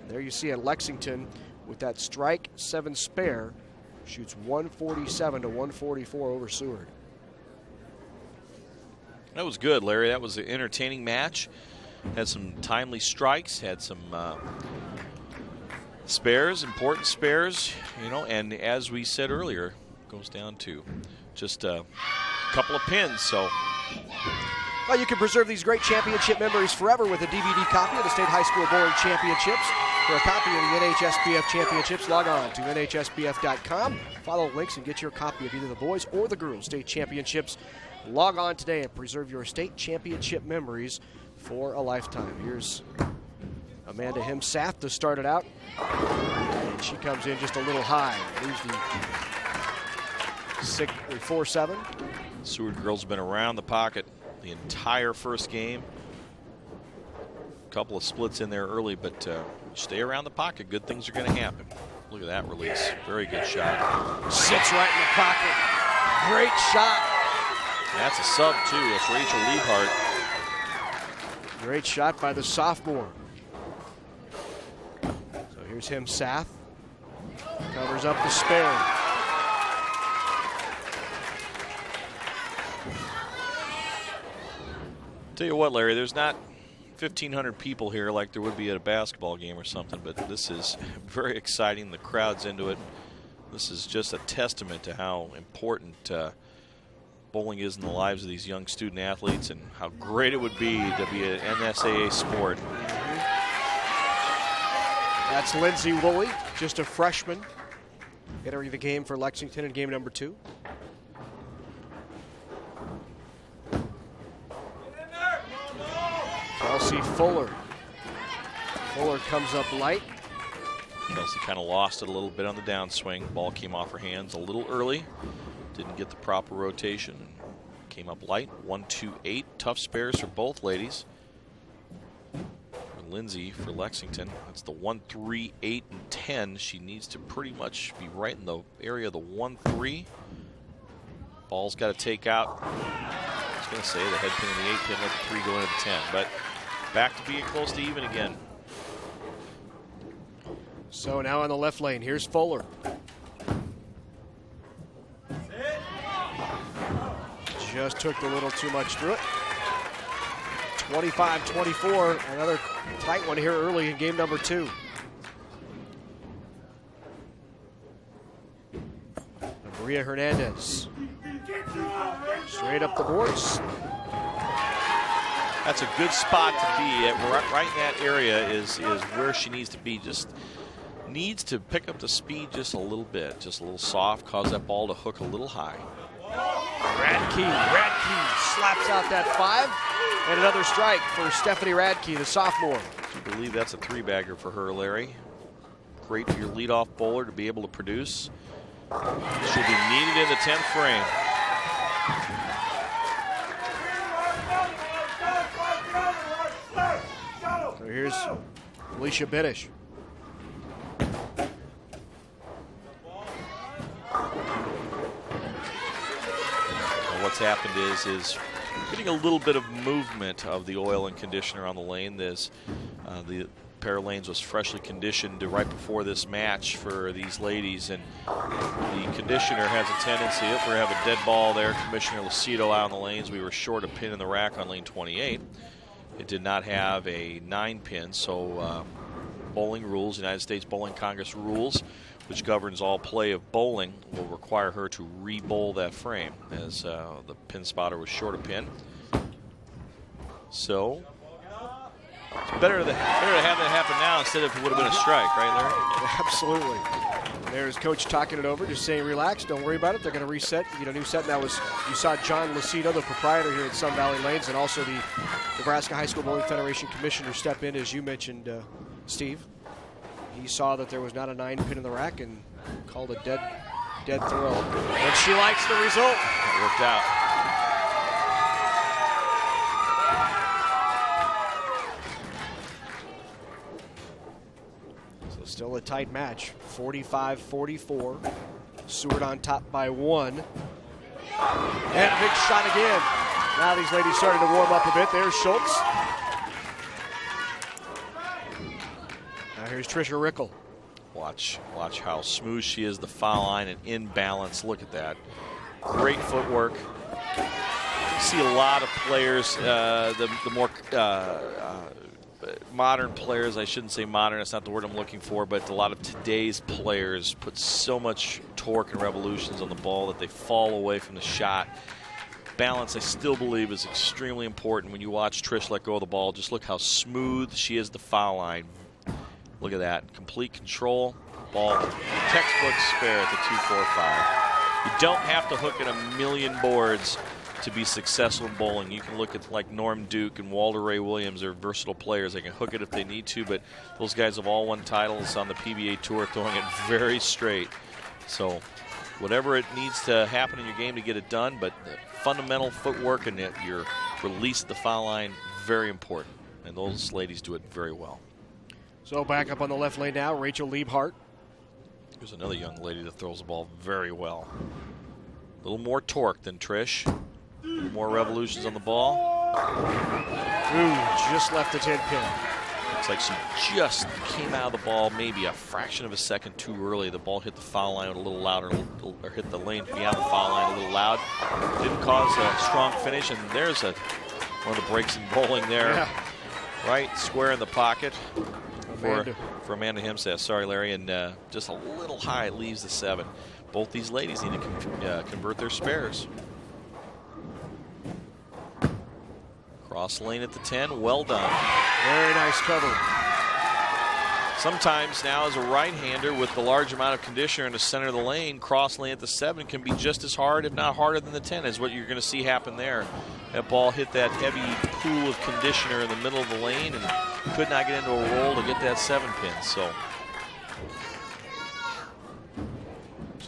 And there you see it, Lexington with that strike 7 spare shoots 147 to 144 over Seward. That was good, Larry. That was an entertaining match. Had some timely strikes, had some spares, important spares, you know, and as we said earlier, it goes down to just a couple of pins. So well, you can preserve these great championship memories forever with a DVD copy of the State High School Bowling Championships. For a copy of the NHSBF Championships, log on to NHSBF.com. Follow links and get your copy of either the boys or the girls state championships. Log on today and preserve your state championship memories for a lifetime. Here's Amanda Himsath to start it out. And she comes in just a little high. Leaves the 4-7. Seward girls have been around the pocket the entire first game. A couple of splits in there early, but stay around the pocket. Good things are going to happen. Look at that release. Very good shot. Sits right in the pocket. Great shot. That's a sub, too. That's Rachel Liebhart. Great shot by the sophomore. So here's Himsath. Covers up the spare. Tell you what, Larry, there's not 1,500 people here like there would be at a basketball game or something, but this is very exciting. The crowd's into it. This is just a testament to how important bowling is in the lives of these young student athletes and how great it would be to be an NSAA sport. That's Lindsay Woolley, just a freshman, entering the game for Lexington in game number 2. Kelsey Fuller. Fuller comes up light. Kelsey kind of lost it a little bit on the downswing. Ball came off her hands a little early. Didn't get the proper rotation. Came up light. 1-2-8. Tough spares for both ladies. For Lindsay, for Lexington, that's the 1-3, 8, and 10. She needs to pretty much be right in the area of the 1-3. Ball's got to take out. I was going to say the head pin in the 8 pin, let the 3 go into the 10. But back to being close to even again. So now on the left lane, here's Fuller. Just took a little too much through it. 25-24, another tight one here early in game number 2. Maria Hernandez. Straight up the boards. That's a good spot to be at. Right in that area is where she needs to be. Just needs to pick up the speed just a little bit. Just a little soft, cause that ball to hook a little high. Radke slaps out that 5. And another strike for Stephanie Radke, the sophomore. I believe that's a 3-bagger for her, Larry. Great for your leadoff bowler to be able to produce. She'll be needed in the 10th frame. So here's Alicia Biddish. What's happened is getting a little bit of movement of the oil and conditioner on the lane. There's the pair of lanes was freshly conditioned right before this match for these ladies, and the conditioner has a tendency, if we have a dead ball there, Commissioner Lucido out on the lanes. We were short a pin in the rack on lane 28. It did not have a 9-pin, so bowling rules, United States Bowling Congress rules, which governs all play of bowling, will require her to re-bowl that frame, as the pin spotter was short a pin. So it's better to have that happen now instead of it would have been a strike, right, Larry? Absolutely. There's Coach talking it over, just saying, relax, don't worry about it. They're going to reset, get a new set. And that was, you saw John Lucido, the proprietor here at Sun Valley Lanes, and also the Nebraska High School Bowling Federation commissioner step in, as you mentioned, Steve. He saw that there was not a 9-pin in the rack and called a dead throw. And she likes the result. It worked out. So still a tight match, 45-44. Seward on top by 1. And a big shot again. Now these ladies starting to warm up a bit. There's Schultz. Now here's Trisha Rickle. Watch how smooth she is, the foul line and in balance. Look at that. Great footwork. You see a lot of players, the more modern players, I shouldn't say modern, that's not the word I'm looking for, but a lot of today's players put so much torque and revolutions on the ball that they fall away from the shot. Balance, I still believe, is extremely important when you watch Trish let go of the ball. Just look how smooth she is, the foul line. Look at that. Complete control. Ball, textbook spare at the 2-4-5. You don't have to hook at a million boards to be successful in bowling. You can look at like Norm Duke and Walter Ray Williams. They're versatile players. They can hook it if they need to, but those guys have all won titles on the PBA Tour throwing it very straight. So whatever it needs to happen in your game to get it done, but fundamental footwork and your release at the foul line, very important. And those ladies do it very well. So back up on the left lane now, Rachel Liebhart. There's another young lady that throws the ball very well. A little more torque than Trish. A little more revolutions on the ball. Ooh, just left the 10-pin. Looks like she just came out of the ball maybe a fraction of a second too early. The ball hit the foul line a little louder, or hit the lane beyond the foul line a little loud. Didn't cause a strong finish, and there's one of the breaks in bowling there. Yeah. Right, square in the pocket. For Amanda Himseth, sorry Larry, and just a little high, it leaves the 7. Both these ladies need to convert their spares. Cross lane at the 10, well done. Very nice cover. Sometimes now as a right-hander with the large amount of conditioner in the center of the lane, cross lane at the 7 can be just as hard, if not harder than the 10, is what you're going to see happen there. That ball hit that heavy pool of conditioner in the middle of the lane and could not get into a roll to get that 7-pin. So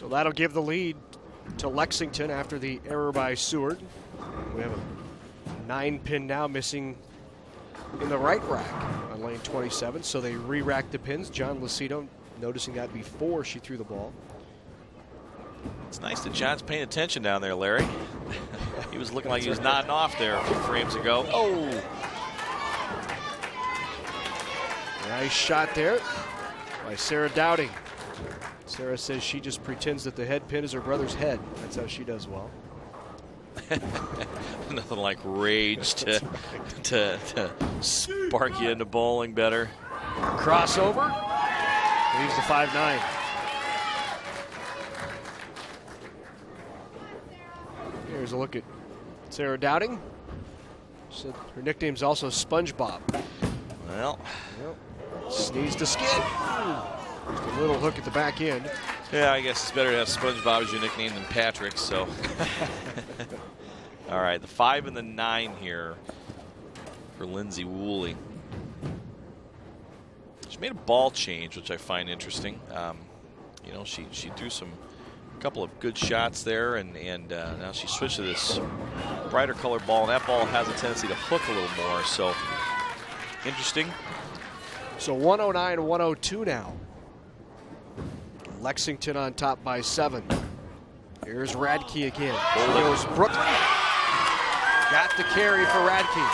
that'll give the lead to Lexington after the error by Seward. We have a 9-pin now missing in the right rack on lane 27. So they re-racked the pins. John Lucido noticing that before she threw the ball. It's nice that John's paying attention down there, Larry. He was looking like he was nodding off there a few frames ago. Oh! Nice shot there by Sarah Dowding. Sarah says she just pretends that the head pin is her brother's head. That's how she does well. Nothing like rage to spark you into bowling better. Crossover. Leaves the 5-9. Here's a look at Sarah Dowding. Said her nickname's also SpongeBob. Well, sneeze to skid. Just a little hook at the back end. Yeah, I guess it's better to have SpongeBob as your nickname than Patrick, so. All right, the 5 and the 9 here for Lindsay Woolley. She made a ball change, which I find interesting. You know, she threw a couple of good shots there, and now she switched to this brighter color ball, and that ball has a tendency to hook a little more. So interesting. So 109-102 now. Lexington on top by 7. Here's Radke again. There goes Brooklyn. Got the carry for Radke.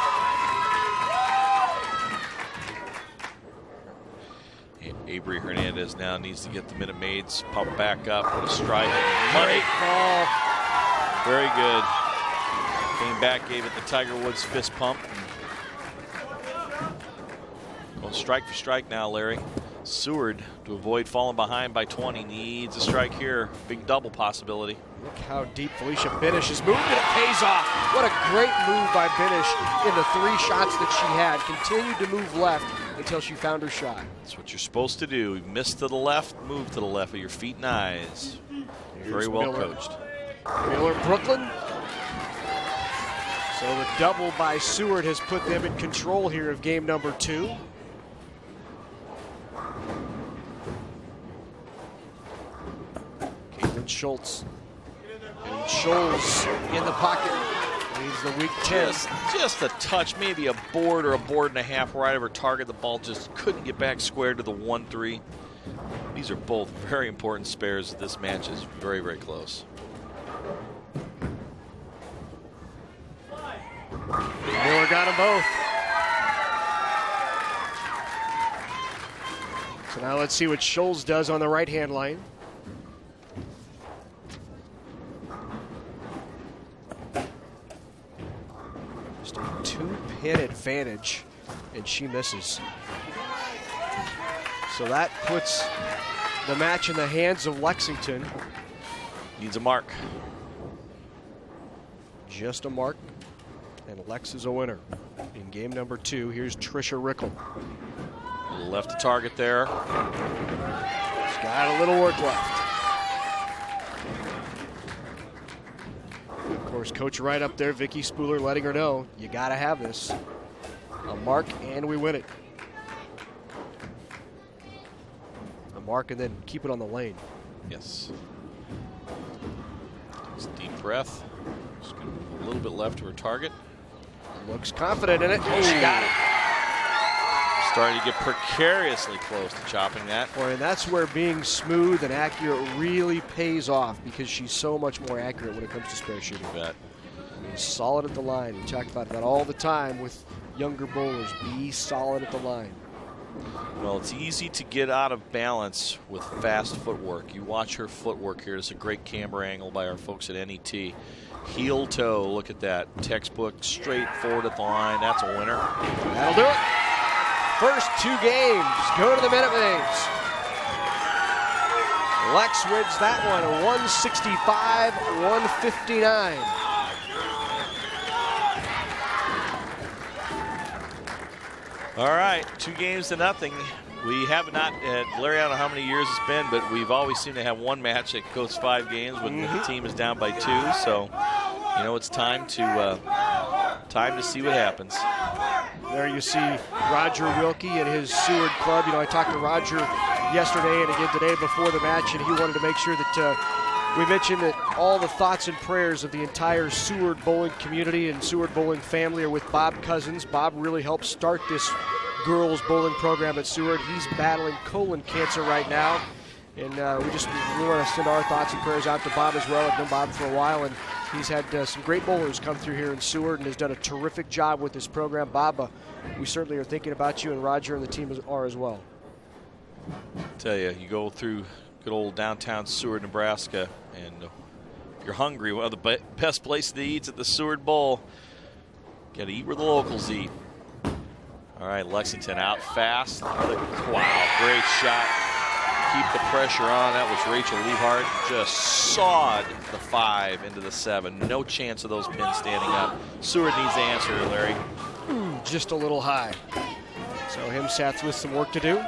Avery Hernandez now needs to get the Minute Maids pump back up. What a strike. Money. Ball. Very good. Came back, gave it the Tiger Woods fist pump. Going strike for strike now, Larry. Seward, to avoid falling behind by 20, needs a strike here. Big double possibility. Look how deep Felicia Benish has moved, and it pays off. What a great move by Benish in the 3 shots that she had. Continued to move left until she found her shot. That's what you're supposed to do. You miss to the left, move to the left with your feet and eyes. Very well coached. Miller, Brooklyn. So the double by Seward has put them in control here of game number 2. Caitlin Schultz. And Scholes in the pocket. Leaves the weak 10. Just a touch, maybe a board or a board and a half right of her target. The ball just couldn't get back square to the 1-3. These are both very important spares. This match is very, very close. Miller got them both. So now let's see what Scholes does on the right-hand line. Just a 2-pin advantage, and she misses. So that puts the match in the hands of Lexington. Needs a mark. Just a mark, and Lex is a winner. In game number 2, here's Trisha Rickle. Left the target there. She's got a little work left. Of course, Coach Wright up there, Vicky Spooler, letting her know, you got to have this. A mark, and we win it. A mark, and then keep it on the lane. Yes. Takes a deep breath. Just going to move a little bit left to her target. Looks confident in it. Oh, she got it. Starting to get precariously close to chopping that. Boy, and that's where being smooth and accurate really pays off, because she's so much more accurate when it comes to spare shooting. You bet. I mean, solid at the line. We talk about that all the time with younger bowlers. Be solid at the line. Well, it's easy to get out of balance with fast footwork. You watch her footwork here. It's a great camera angle by our folks at NET. Heel toe, look at that. Textbook, straight forward at the line. That's a winner. That'll do it. First 2 games go to the Minute Maids. Lex wins that one, 165-159. All right, 2 games to nothing. We have not, Larry, I don't know how many years it's been, but we've always seemed to have one match that goes 5 games when the team is down by 2. So, you know, it's time to see what happens. There you see Roger Wilkie and his Seward club. You know, I talked to Roger yesterday and again today before the match, and he wanted to make sure that we mentioned that all the thoughts and prayers of the entire Seward bowling community and Seward bowling family are with Bob Cousins. Bob really helped start this girls bowling program at Seward. He's battling colon cancer right now, and we want to send our thoughts and prayers out to Bob as well. I've known Bob for a while, and he's had some great bowlers come through here in Seward and has done a terrific job with this program. Bob, we certainly are thinking about you, and Roger and the team are as well. Tell you, you go through good old downtown Seward, Nebraska, and if you're hungry, one of the best places to eat is at the Seward Bowl. Got to eat where the locals eat. All right, Lexington out fast. Wow, great shot. Keep the pressure on. That was Rachel Liebhardt. Just sawed the 5 into the 7. No chance of those pins standing up. Seward needs to answer, Larry. Just a little high. So Himsats with some work to do.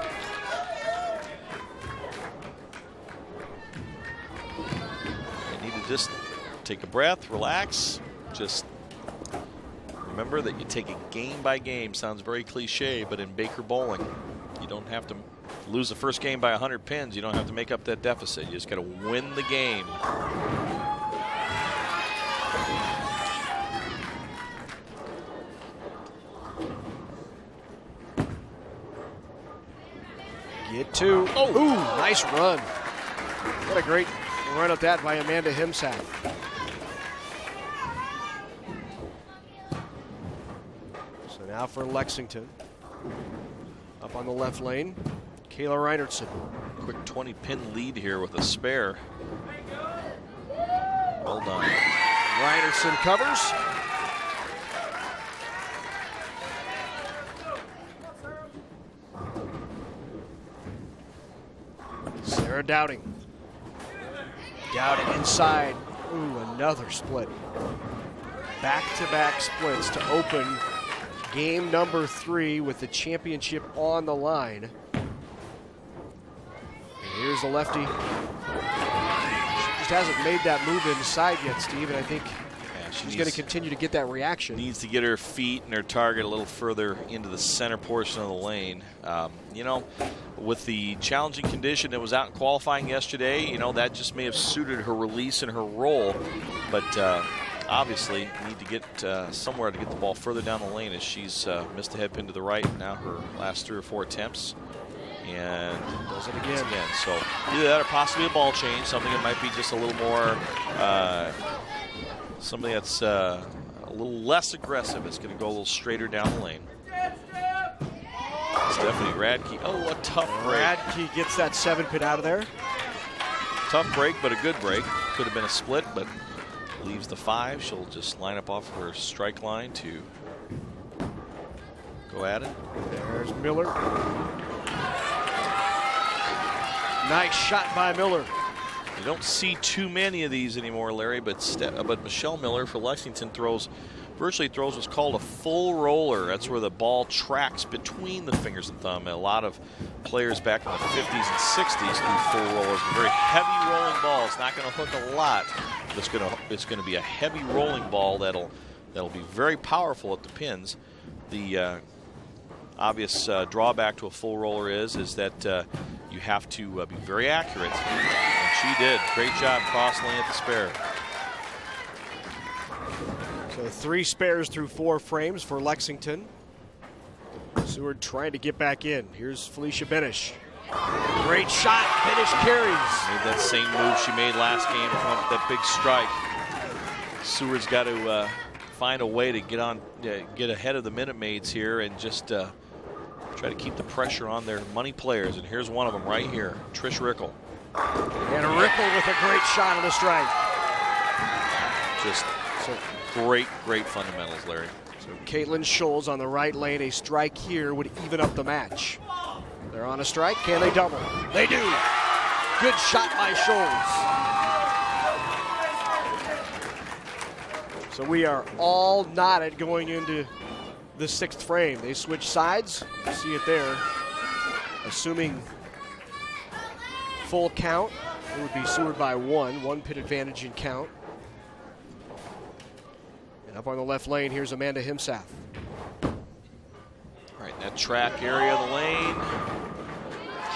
They need to just take a breath, relax, just Remember that you take it game by game. Sounds very cliche, but in Baker bowling, you don't have to lose the first game by 100 pins. You don't have to make up that deficit. You just got to win the game. Get two. Oh, ooh, nice run. What a great run at that by Amanda Himsath. So now for Lexington. Up on the left lane, Kayla Reinertson. Quick 20-pin lead here with a spare. Well done. Reinertson covers. Sarah Dowding. Dowding inside. Ooh, another split. Back-to-back splits to open game number 3 with the championship on the line. And here's the lefty. She just hasn't made that move inside yet, Steve, and I think she's going to continue to get that reaction. Needs to get her feet and her target a little further into the center portion of the lane. You know, with the challenging condition that was out in qualifying yesterday, you know, that just may have suited her release and her roll. But obviously need to get somewhere to get the ball further down the lane, as she's missed a head pin to the right now her last 3 or 4 attempts. And does it again. So either that or possibly a ball change, something that might be just a little more, something that's a little less aggressive. It's going to go a little straighter down the lane. Stephanie Radke. Oh, a tough break. Radke gets that 7-pin out of there. Tough break, but a good break. Could have been a split, but leaves the 5. She'll just line up off her strike line to go at it. There's Miller. Nice shot by Miller. You don't see too many of these anymore, Larry, but Michelle Miller for Lexington virtually throws what's called a full roller. That's where the ball tracks between the fingers and thumb. A lot of players back in the 50s and 60s do full rollers. A very heavy rolling ball. It's not going to hook a lot. It's going to be a heavy rolling ball that'll be very powerful at the pins. The obvious drawback to a full roller is that you have to be very accurate. And she did. Great job cross lane at the spare. So 3 spares through 4 frames for Lexington. Seward trying to get back in. Here's Felicia Benish. Great shot. Benish carries. Made that same move she made last game to come up with that big strike. Seward's got to find a way to get ahead of the Minute Maids here and just try to keep the pressure on their money players. And here's one of them right here, Trish Rickle. And Rickle with a great shot on the strike. Just great fundamentals, Larry. So Caitlin Scholes on the right lane. A strike here would even up the match. They're on a strike. Can they double? They do. Good shot by Scholes. So we are all knotted going into the 6th frame. They switch sides. You see it there. Assuming full count, it would be Seward by 1 pin advantage in count. And up on the left lane, here's Amanda Himsath. All right, that track area of the lane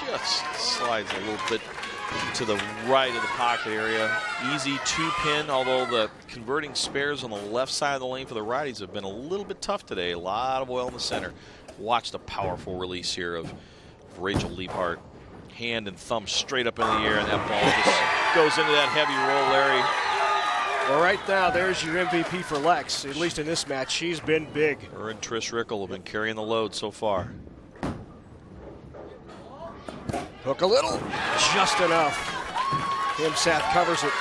just slides a little bit to the right of the pocket area. Easy 2-pin, although the converting spares on the left side of the lane for the righties have been a little bit tough today. A lot of oil in the center. Watch the powerful release here of Rachel Liebhart. Hand and thumb straight up in the air, and that ball just goes into that heavy roll, Larry. Well, right now, there's your MVP for Lex. At least in this match, she's been big. Her and Trish Rickle have been carrying the load so far. Hook a little, just enough. Himsath covers it.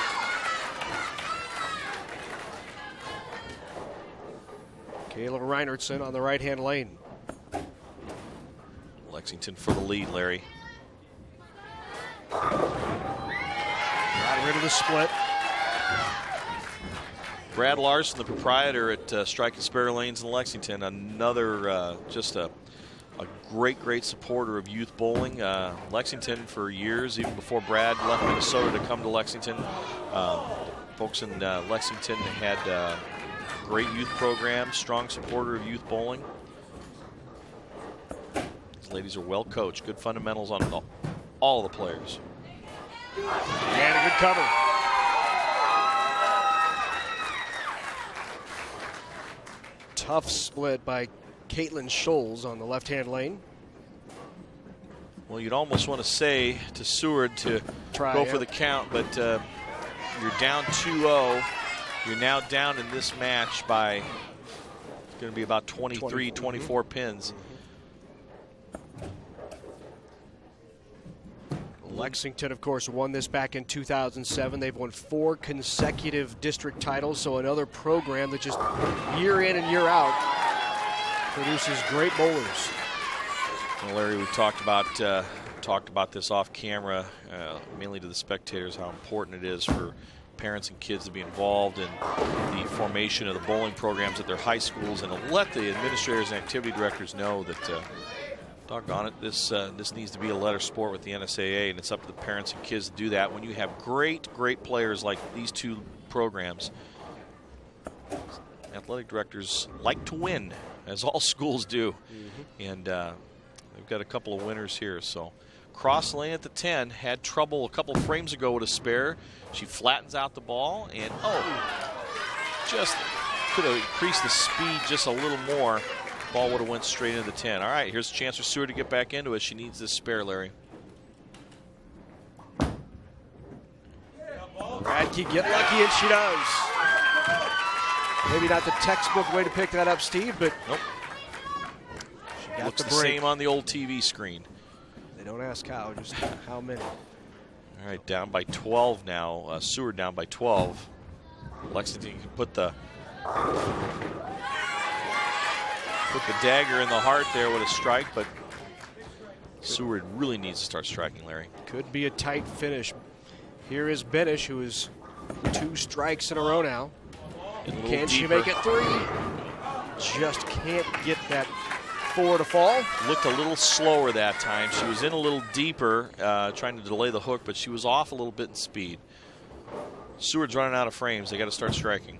Kayla Reinertson on the right-hand lane. Lexington for the lead, Larry. Got rid of the split. Brad Larson, the proprietor at Strike and Spare Lanes in Lexington, another just a great supporter of youth bowling. Lexington for years, even before Brad left Minnesota to come to Lexington. Folks in Lexington had great youth program, strong supporter of youth bowling. These ladies are well coached, good fundamentals on all the players. And a good cover. Tough split by Caitlin Scholes on the left-hand lane. Well, you'd almost want to say to Seward to go for the count, but you're down 2-0. You're now down in this match by, it's going to be about 23, 24 pins. Lexington, of course, won this back in 2007. They've won 4 consecutive district titles, so another program that just year in and year out produces great bowlers. Well, Larry, we've talked about this off camera, mainly to the spectators, how important it is for parents and kids to be involved in the formation of the bowling programs at their high schools, and to let the administrators and activity directors know that, doggone it, this needs to be a letter sport with the NSAA, and it's up to the parents and kids to do that. When you have great players like these 2 programs, athletic directors like to win, as all schools do. And they've got a couple of winners here. So cross lane at the 10, had trouble a couple frames ago with a spare. She flattens out the ball, and just could have increased the speed just a little more. Ball would have went straight into the 10. All right, here's a chance for Seward to get back into it. She needs this spare, Larry. Radke get lucky, and she does. Maybe not the textbook way to pick that up, Steve, but nope. Looks the same on the old TV screen. They don't ask how, just how many. All right, down by 12 now. Seward down by 12. Lexington can put the dagger in the heart there with a strike, but Seward really needs to start striking, Larry. Could be a tight finish. Here is Benish, who is 2 strikes in a row now. Can she make it 3? Just can't get that 4 to fall. Looked a little slower that time. She was in a little deeper, trying to delay the hook, but she was off a little bit in speed. Seward's running out of frames. They got to start striking.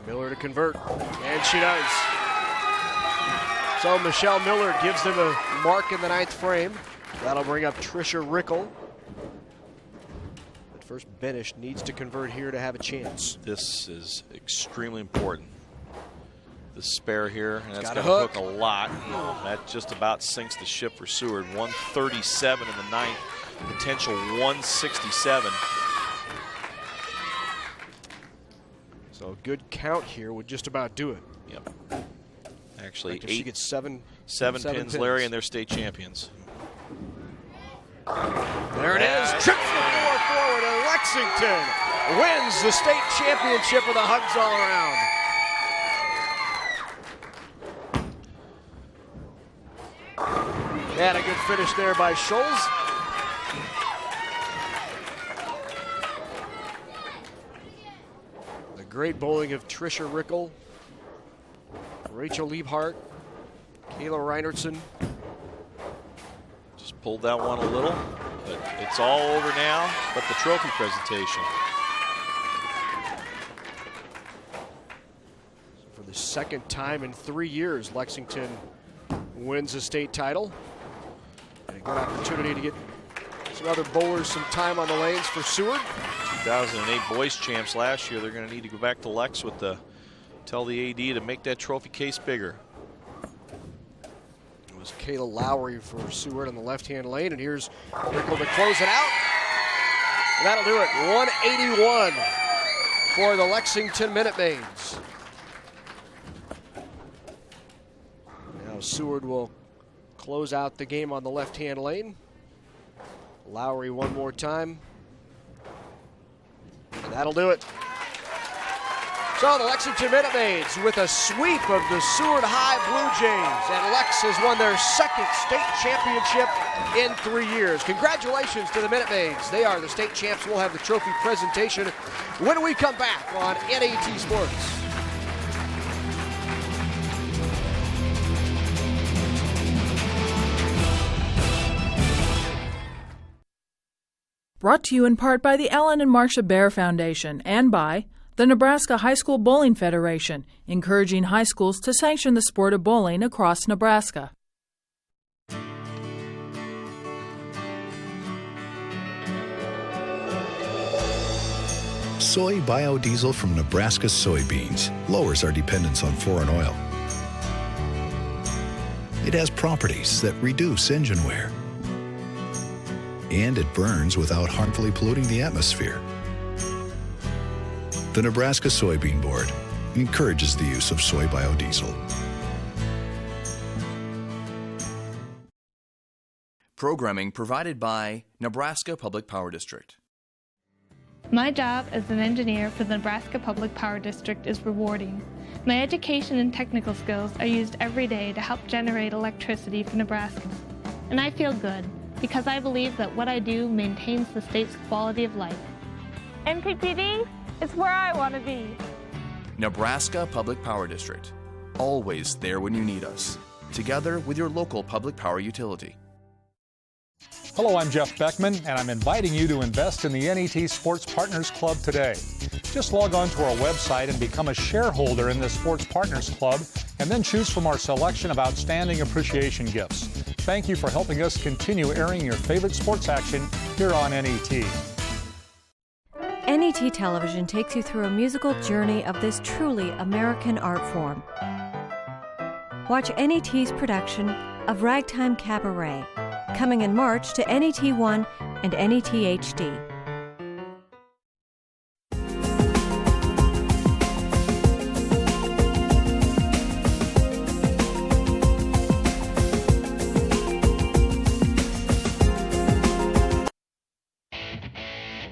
Miller to convert, and she does. So Michelle Miller gives them a mark in the 9th frame. That'll bring up Trisha Rickle. But first, Benish needs to convert here to have a chance. This is extremely important. The spare here, and that's got going to hook a lot. That just about sinks the ship for Seward. 137 in the 9th, potential 167. So a good count here would just about do it. Yep. Actually, she gets seven pins, Larry, and they're state champions. There it is. Trips the 4 forward, and Lexington wins the state championship with the hugs all around. And a good finish there by Scholes. The great bowling of Trisha Rickle, Rachel Liebhart, Kayla Reinertson. Just pulled that one a little, but it's all over now but the trophy presentation. So for the 2nd time in 3 years, Lexington wins a state title. And a good opportunity to get some other bowlers some time on the lanes for Seward. 2008 boys champs last year. They're going to need to go back to Lex with tell the AD to make that trophy case bigger. It was Kayla Lowry for Seward on the left-hand lane, and here's Rickle to close it out. And that'll do it. 181 for the Lexington Minute Maids. Now Seward will close out the game on the left-hand lane. Lowry one more time. And that'll do it. So the Lexington Minute Maids with a sweep of the Seward High Blue Jays, and Lex has won their 2nd state championship in 3 years. Congratulations to the Minute Maids. They are the state champs. We'll have the trophy presentation when we come back on NAT Sports. Brought to you in part by the Ellen and Marcia Bear Foundation and by The Nebraska High School Bowling Federation, encouraging high schools to sanction the sport of bowling across Nebraska. Soy biodiesel from Nebraska soybeans lowers our dependence on foreign oil. It has properties that reduce engine wear. And it burns without harmfully polluting the atmosphere. The Nebraska Soybean Board encourages the use of soy biodiesel. Programming provided by Nebraska Public Power District. My job as an engineer for the Nebraska Public Power District is rewarding. My education and technical skills are used every day to help generate electricity for Nebraska. And I feel good because I believe that what I do maintains the state's quality of life. NPPD is where I want to be. Nebraska Public Power District. Always there when you need us. Together with your local public power utility. Hello, I'm Jeff Beckman, and I'm inviting you to invest in the NET Sports Partners Club today. Just log on to our website and become a shareholder in the Sports Partners Club, and then choose from our selection of outstanding appreciation gifts. Thank you for helping us continue airing your favorite sports action here on NET. NET Television takes you through a musical journey of this truly American art form. Watch NET's production of Ragtime Cabaret, coming in March to NET1 and NET HD.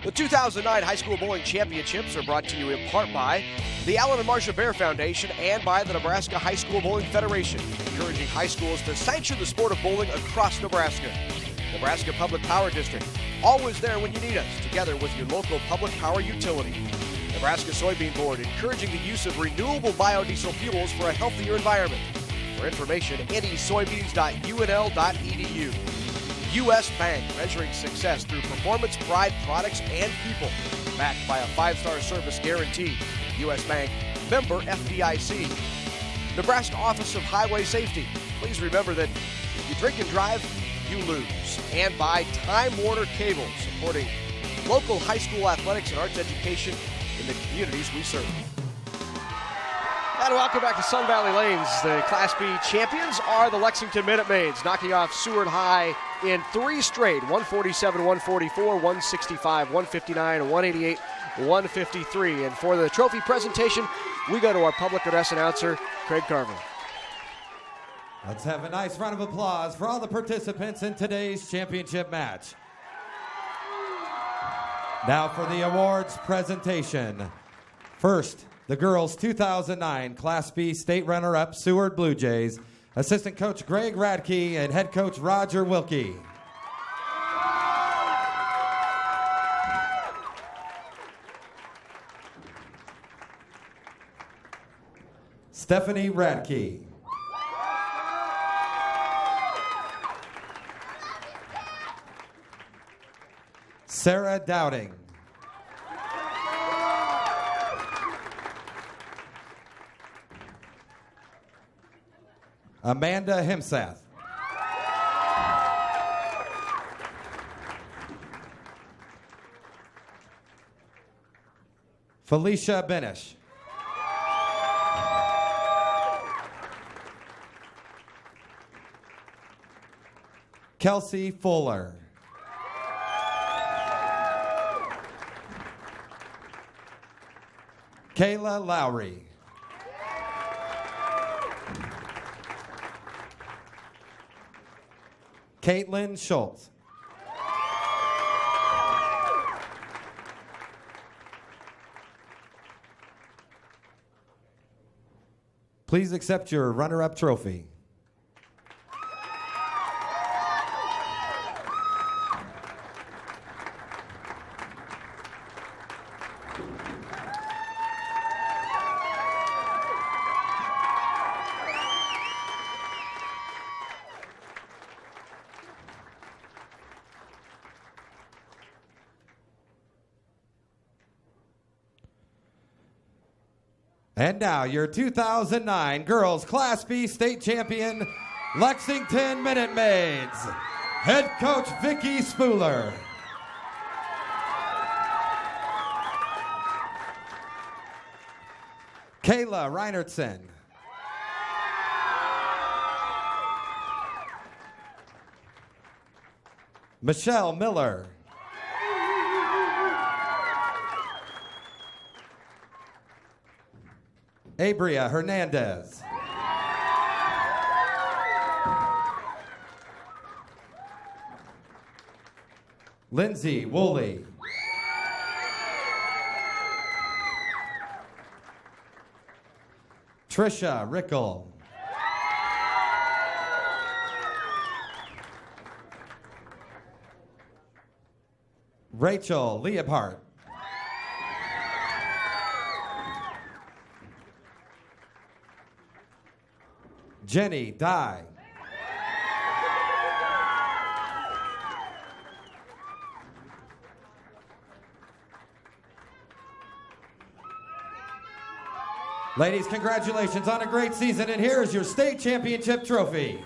The 2009 High School Bowling Championships are brought to you in part by the Alma and Marcia Bear Foundation and by the Nebraska High School Bowling Federation, encouraging high schools to sanction the sport of bowling across Nebraska. Nebraska Public Power District, always there when you need us, together with your local public power utility. Nebraska Soybean Board, encouraging the use of renewable biodiesel fuels for a healthier environment. For information, nesoybeans.unl.edu. U.S. Bank, measuring success through performance, pride, products, and people. Backed by a 5-star service guarantee. U.S. Bank, member FDIC. Nebraska Office of Highway Safety. Please remember that if you drink and drive, you lose. And by Time Warner Cable, supporting local high school athletics and arts education in the communities we serve. And welcome back to Sun Valley Lanes. The Class B champions are the Lexington Minute Maids, knocking off Seward High in 3 straight, 147, 144, 165, 159, 188, 153. And for the trophy presentation, we go to our public address announcer, Craig Carver. Let's have a nice round of applause for all the participants in today's championship match. Now for the awards presentation. First, the girls' 2009 Class B state runner-up Seward Blue Jays, assistant coach Greg Radke and head coach Roger Wilkie. Stephanie Radke. Sarah Dowding. Amanda Himsath. Felicia Benish. Kelsey Fuller. Kayla Lowry. Caitlin Schultz. Please accept your runner-up trophy. And now your 2009 Girls Class B State Champion, Lexington Minute Maids, head coach Vicki Spooler. Kayla Reinertsen. Michelle Miller. Abria Hernandez. Lindsay Woolley. Trisha Rickle. Rachel Leopold. Jenny Dye. Ladies, congratulations on a great season, and here is your state championship trophy.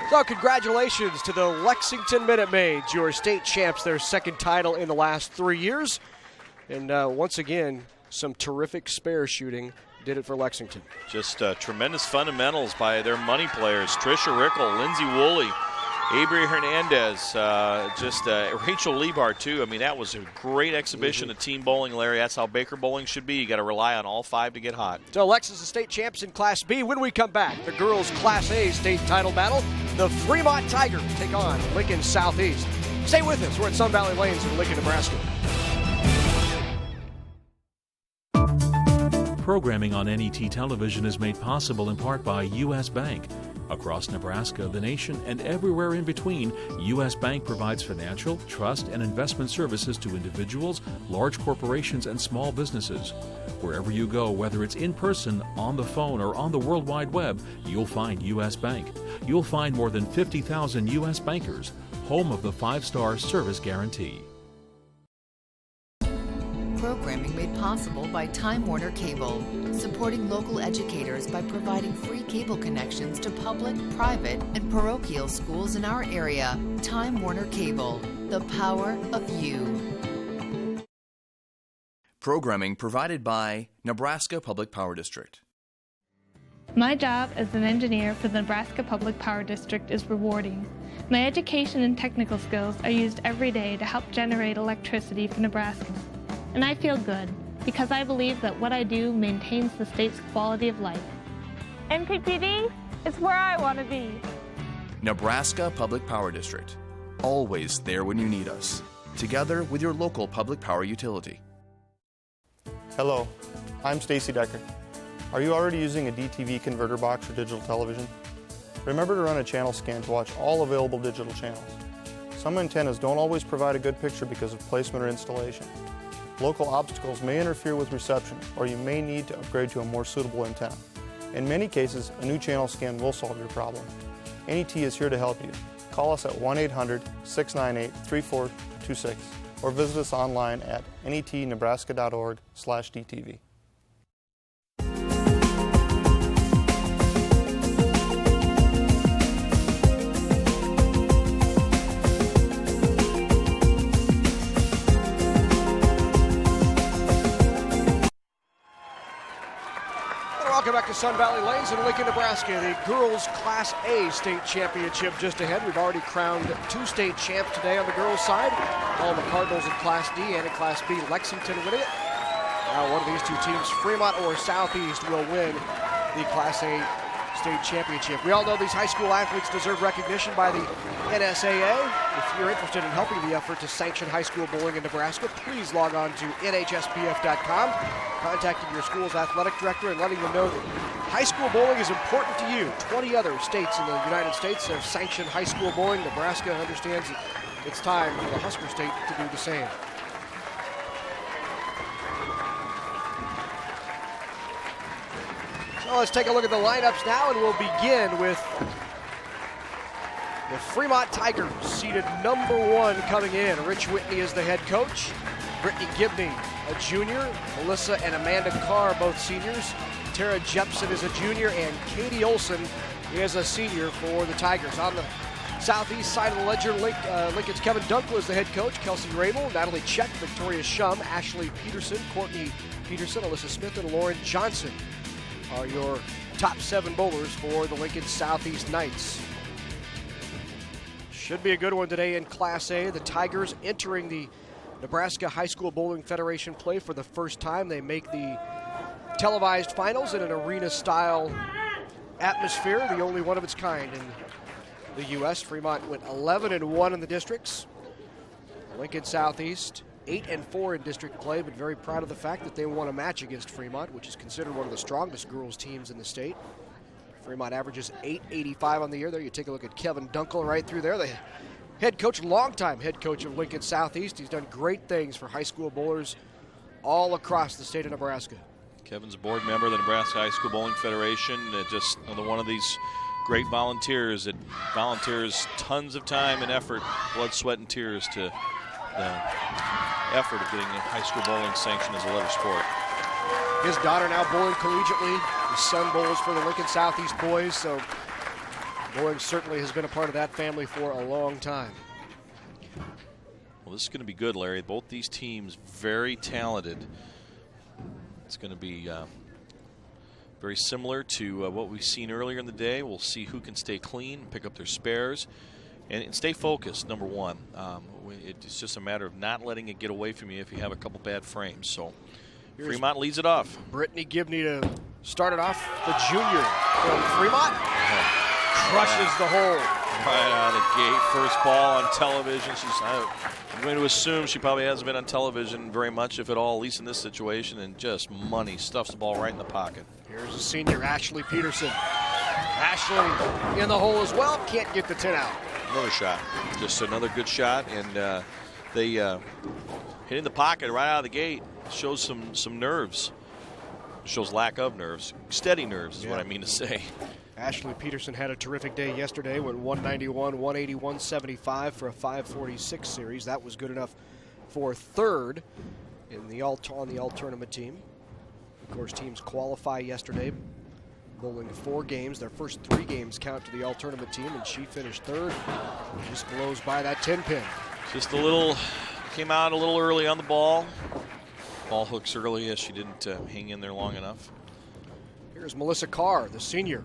So congratulations to the Lexington Minute Maids, your state champs, their second title in the last 3 years. And once again, some terrific spare shooting did it for Lexington. Just tremendous fundamentals by their money players. Trisha Rickle, Lindsay Woolley, Abria Hernandez, Rachel Liebhardt, too. I mean, that was a great exhibition of team bowling, Larry. That's how Baker bowling should be. You got to rely on all five to get hot. So Lexus is state champs in Class B. When we come back, the girls' Class A state title battle. The Fremont Tigers take on Lincoln Southeast. Stay with us. We're at Sun Valley Lanes in Lincoln, Nebraska. Programming on NET television is made possible in part by U.S. Bank. Across Nebraska, the nation, and everywhere in between, U.S. Bank provides financial, trust, and investment services to individuals, large corporations, and small businesses. Wherever you go, whether it's in person, on the phone, or on the World Wide Web, you'll find U.S. Bank. You'll find more than 50,000 U.S. bankers, home of the 5-star service guarantee. Programming made possible by Time Warner Cable, supporting local educators by providing free cable connections to public, private, and parochial schools in our area. Time Warner Cable, the power of you. Programming provided by Nebraska Public Power District. My job as an engineer for the Nebraska Public Power District is rewarding. My education and technical skills are used every day to help generate electricity for Nebraska. And I feel good because I believe that what I do maintains the state's quality of life. NPPD is where I want to be. Nebraska Public Power District. Always there when you need us. Together with your local public power utility. Hello, I'm Stacy Decker. Are you already using a DTV converter box for digital television? Remember to run a channel scan to watch all available digital channels. Some antennas don't always provide a good picture because of placement or installation. Local obstacles may interfere with reception, or you may need to upgrade to a more suitable antenna. In many cases, a new channel scan will solve your problem. NET is here to help you. Call us at 1-800-698-3426 or visit us online at netnebraska.org/DTV. Welcome back to Sun Valley Lanes in Lincoln, Nebraska. The girls' Class A state championship just ahead. We've already crowned 2 state champs today on the girls' side. Alma Cardinals in Class D and in Class B, Lexington winning it. Now one of these two teams, Fremont or Southeast, will win the Class A state championship. We all know these high school athletes deserve recognition by the NSAA. If you're interested in helping the effort to sanction high school bowling in Nebraska, please log on to NHSBF.com, contacting your school's athletic director and letting them know that high school bowling is important to you. 20 other states in the United States have sanctioned high school bowling. Nebraska understands that it's time for the Husker State to do the same. So let's take a look at the lineups now, and we'll begin with the Fremont Tigers, seeded number 1 coming in. Rich Whitney is the head coach. Brittany Gibney, a junior. Melissa and Amanda Carr, both seniors. Tara Jepson is a junior, and Katie Olson is a senior for the Tigers. On the southeast side of the ledger, Lincoln's Kevin Dunkel is the head coach. Kelsey Rabel, Natalie Check, Victoria Shum, Ashley Peterson, Courtney Peterson, Alyssa Smith, and Lauren Johnson are your top 7 bowlers for the Lincoln Southeast Knights. Should be a good one today in Class A. The Tigers entering the Nebraska High School Bowling Federation play for the first time. They make the televised finals in an arena-style atmosphere, the only one of its kind in the U.S. Fremont went 11-1 in the districts. Lincoln Southeast 8-4 in district play, but very proud of the fact that they won a match against Fremont, which is considered one of the strongest girls teams in the state. Fremont averages .885 on the year. There you take a look at Kevin Dunkel right through there, the head coach, longtime head coach of Lincoln Southeast. He's done great things for high school bowlers all across the state of Nebraska. Kevin's a board member of the Nebraska High School Bowling Federation. Just another one of these great volunteers that volunteers tons of time and effort, blood, sweat, and tears to the effort of getting high school bowling sanctioned as a letter sport. His daughter now bowling collegiately. His son bowls for the Lincoln Southeast boys, so bowling certainly has been a part of that family for a long time. Well, this is going to be good, Larry. Both these teams very talented. It's going to be very similar to what we've seen earlier in the day. We'll see who can stay clean, pick up their spares, and stay focused, number one. It's just a matter of not letting it get away from you if you have a couple bad frames. So here's Fremont leads it off. Brittany Gibney to start it off, the junior from Fremont. Crushes the hole. Right out of the gate, first ball on television. I'm going to assume she probably hasn't been on television very much, if at all, at least in this situation, and just money. Stuffs the ball right in the pocket. Here's the senior, Ashley Peterson. Ashley in the hole as well, can't get the 10 out. Another shot, just another good shot, and they hitting the pocket right out of the gate shows some nerves. Shows lack of nerves. Steady nerves is what I mean to say. Ashley Peterson had a terrific day yesterday, went 191, 180, 175 for a 546 series. That was good enough for third in the on the all-tournament team. Of course, teams qualify yesterday, bowling 4 games. Their first 3 games count to the all-tournament team, and she finished third. Just blows by that 10-pin. Just a little, came out a little early on the ball. Ball hooks early as she didn't hang in there long enough. Here's Melissa Carr, the senior.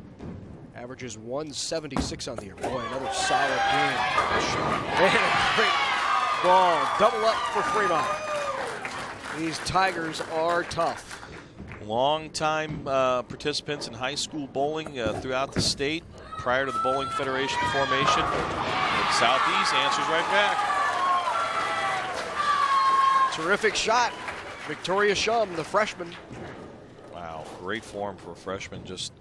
Averages 176 on the year. Boy, another solid game. And a great ball. Double up for Fremont. These Tigers are tough. Long-time participants in high school bowling throughout the state prior to the Bowling Federation formation. And Southeast answers right back. Terrific shot. Victoria Shum, the freshman. Wow, great form for a freshman. Just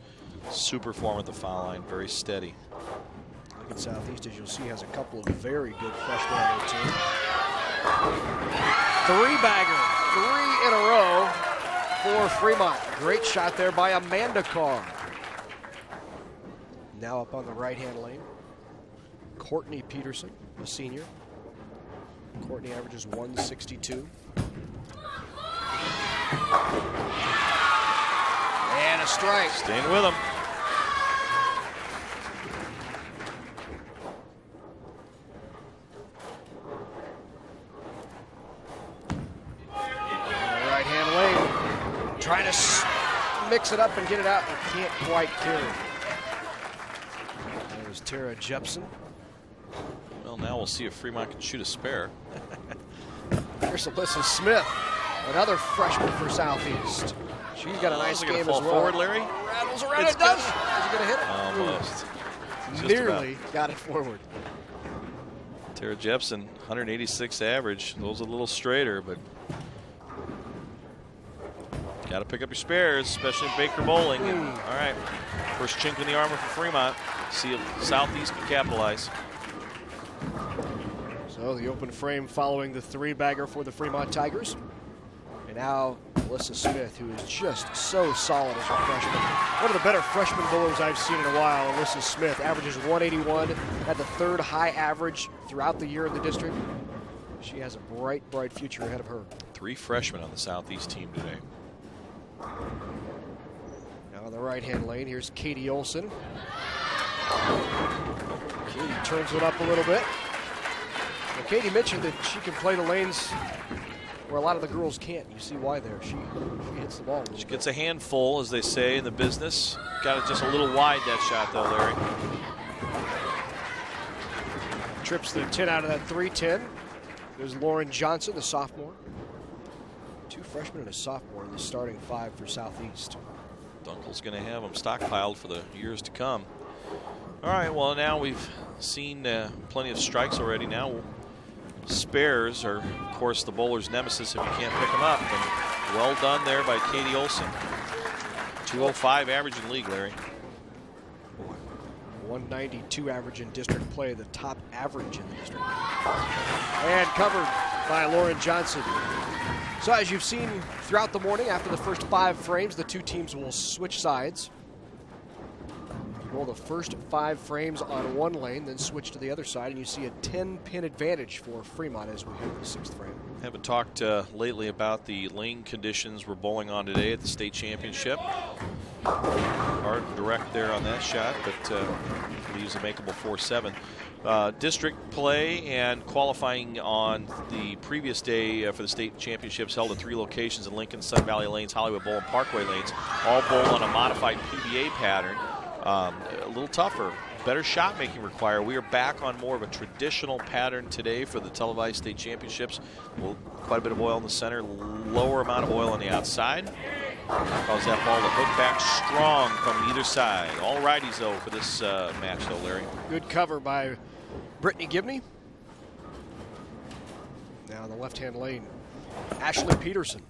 super form at the foul line, very steady. Lincoln Southeast, as you'll see, has a couple of very good freshmen on their team. 3-bagger, 3 in a row for Fremont. Great shot there by Amanda Carr. Now up on the right-hand lane, Courtney Peterson, a senior. Courtney averages 162. And a strike. Staying with him. Right-hand lane. Trying to mix it up and get it out, but can't quite carry it. There's Tara Jepson. Well, now we'll see if Fremont can shoot a spare. Here's Alyssa Smith, another freshman for Southeast. She's got a nice game as well. Forward, Larry? Rattles around. It does. Is he going to hit it? Almost. Nearly got it forward. Tara Jepson, 186 average. Those a little straighter, but got to pick up your spares, especially in Baker bowling. And, all right, first chink in the armor for Fremont. See if Southeast can capitalize. So the open frame following the 3-bagger for the Fremont Tigers. And now Alyssa Smith, who is just so solid as a freshman. One of the better freshman bowlers I've seen in a while. Alyssa Smith averages 181, had the 3rd high average throughout the year in the district. She has a bright, bright future ahead of her. 3 freshmen on the Southeast team today. Now on the right-hand lane, here's Katie Olson. Katie turns it up a little bit. Well, Katie mentioned that she can play the lanes where a lot of the girls can't. You see why there. She hits the ball. She gets a handful, as they say in the business. Got it just a little wide, that shot, though, Larry. Trips the 10 out of that 3-10. There's Lauren Johnson, the sophomore. 2 freshmen and a sophomore in the starting 5 for Southeast. Dunkel's going to have them stockpiled for the years to come. All right, well, now we've seen plenty of strikes already. Now spares are, of course, the bowler's nemesis if you can't pick them up. And well done there by Katie Olson. 205 average in league, Larry. 192 average in district play, the top average in the district. And covered by Lauren Johnson. So as you've seen throughout the morning, after the first 5 frames, the 2 teams will switch sides. Roll the first 5 frames on one lane, then switch to the other side, and you see a 10-pin advantage for Fremont as we hit the 6th frame. Haven't talked lately about the lane conditions we're bowling on today at the state championship. Hard and direct there on that shot, but leaves a makeable 4-7. District play and qualifying on the previous day for the state championships held at 3 locations in Lincoln, Sun Valley Lanes, Hollywood Bowl, and Parkway Lanes, all bowl on a modified PBA pattern. A little tougher, better shot making required. We are back on more of a traditional pattern today for the televised state championships. Quite a bit of oil in the center, lower amount of oil on the outside. Cause that ball to hook back strong from either side. All righties though for this match though, Larry. Good cover by Brittany Gibney. Now in the left-hand lane, Ashley Peterson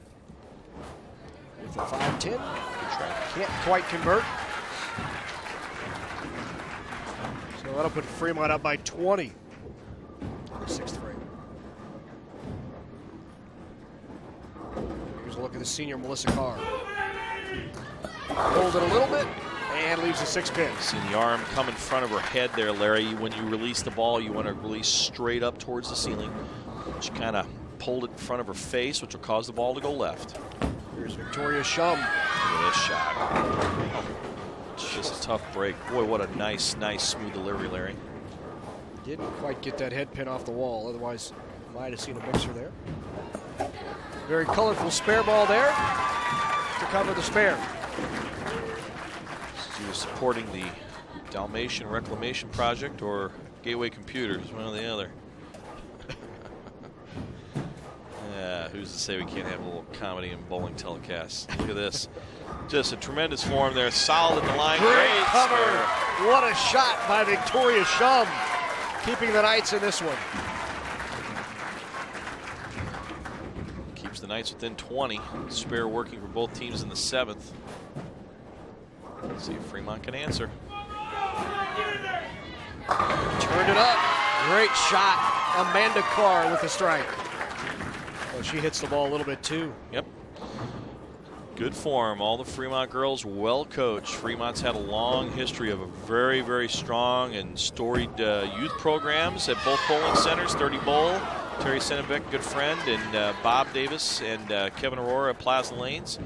with a 5-10. Good try. Can't quite convert. So that'll put Fremont up by 20 in the 6th frame. Here's a look at the senior Melissa Carr. Holds it a little bit and leaves a 6-pin. See the arm come in front of her head there, Larry. When you release the ball, you want to release straight up towards the ceiling. She kind of pulled it in front of her face, which will cause the ball to go left. Here's Victoria Shum. Look at this shot. Just a tough break. Boy, what a nice, smooth delivery, Larry. Didn't quite get that head pin off the wall. Otherwise, might have seen a mixer there. Very colorful spare ball there to cover the spare. She was supporting the Dalmatian Reclamation Project or Gateway Computers, one or the other. Yeah, who's to say we can't have a little comedy and bowling telecast? Look at this. Just a tremendous form there. Solid in the line. Great cover. What a shot by Victoria Shum. Keeping the Knights in this one. Keeps the Knights within 20. Spare working for both teams in the 7th. Let's see if Fremont can answer. Turned it up. Great shot. Amanda Carr with the strike. Well, she hits the ball a little bit too. Yep. Good form. All the Fremont girls well coached. Fremont's had a long history of a very, very strong and storied youth programs at both bowling centers. 30 Bowl, Terry Senebeck, good friend, and Bob Davis and Kevin Aurora at Plaza Lanes.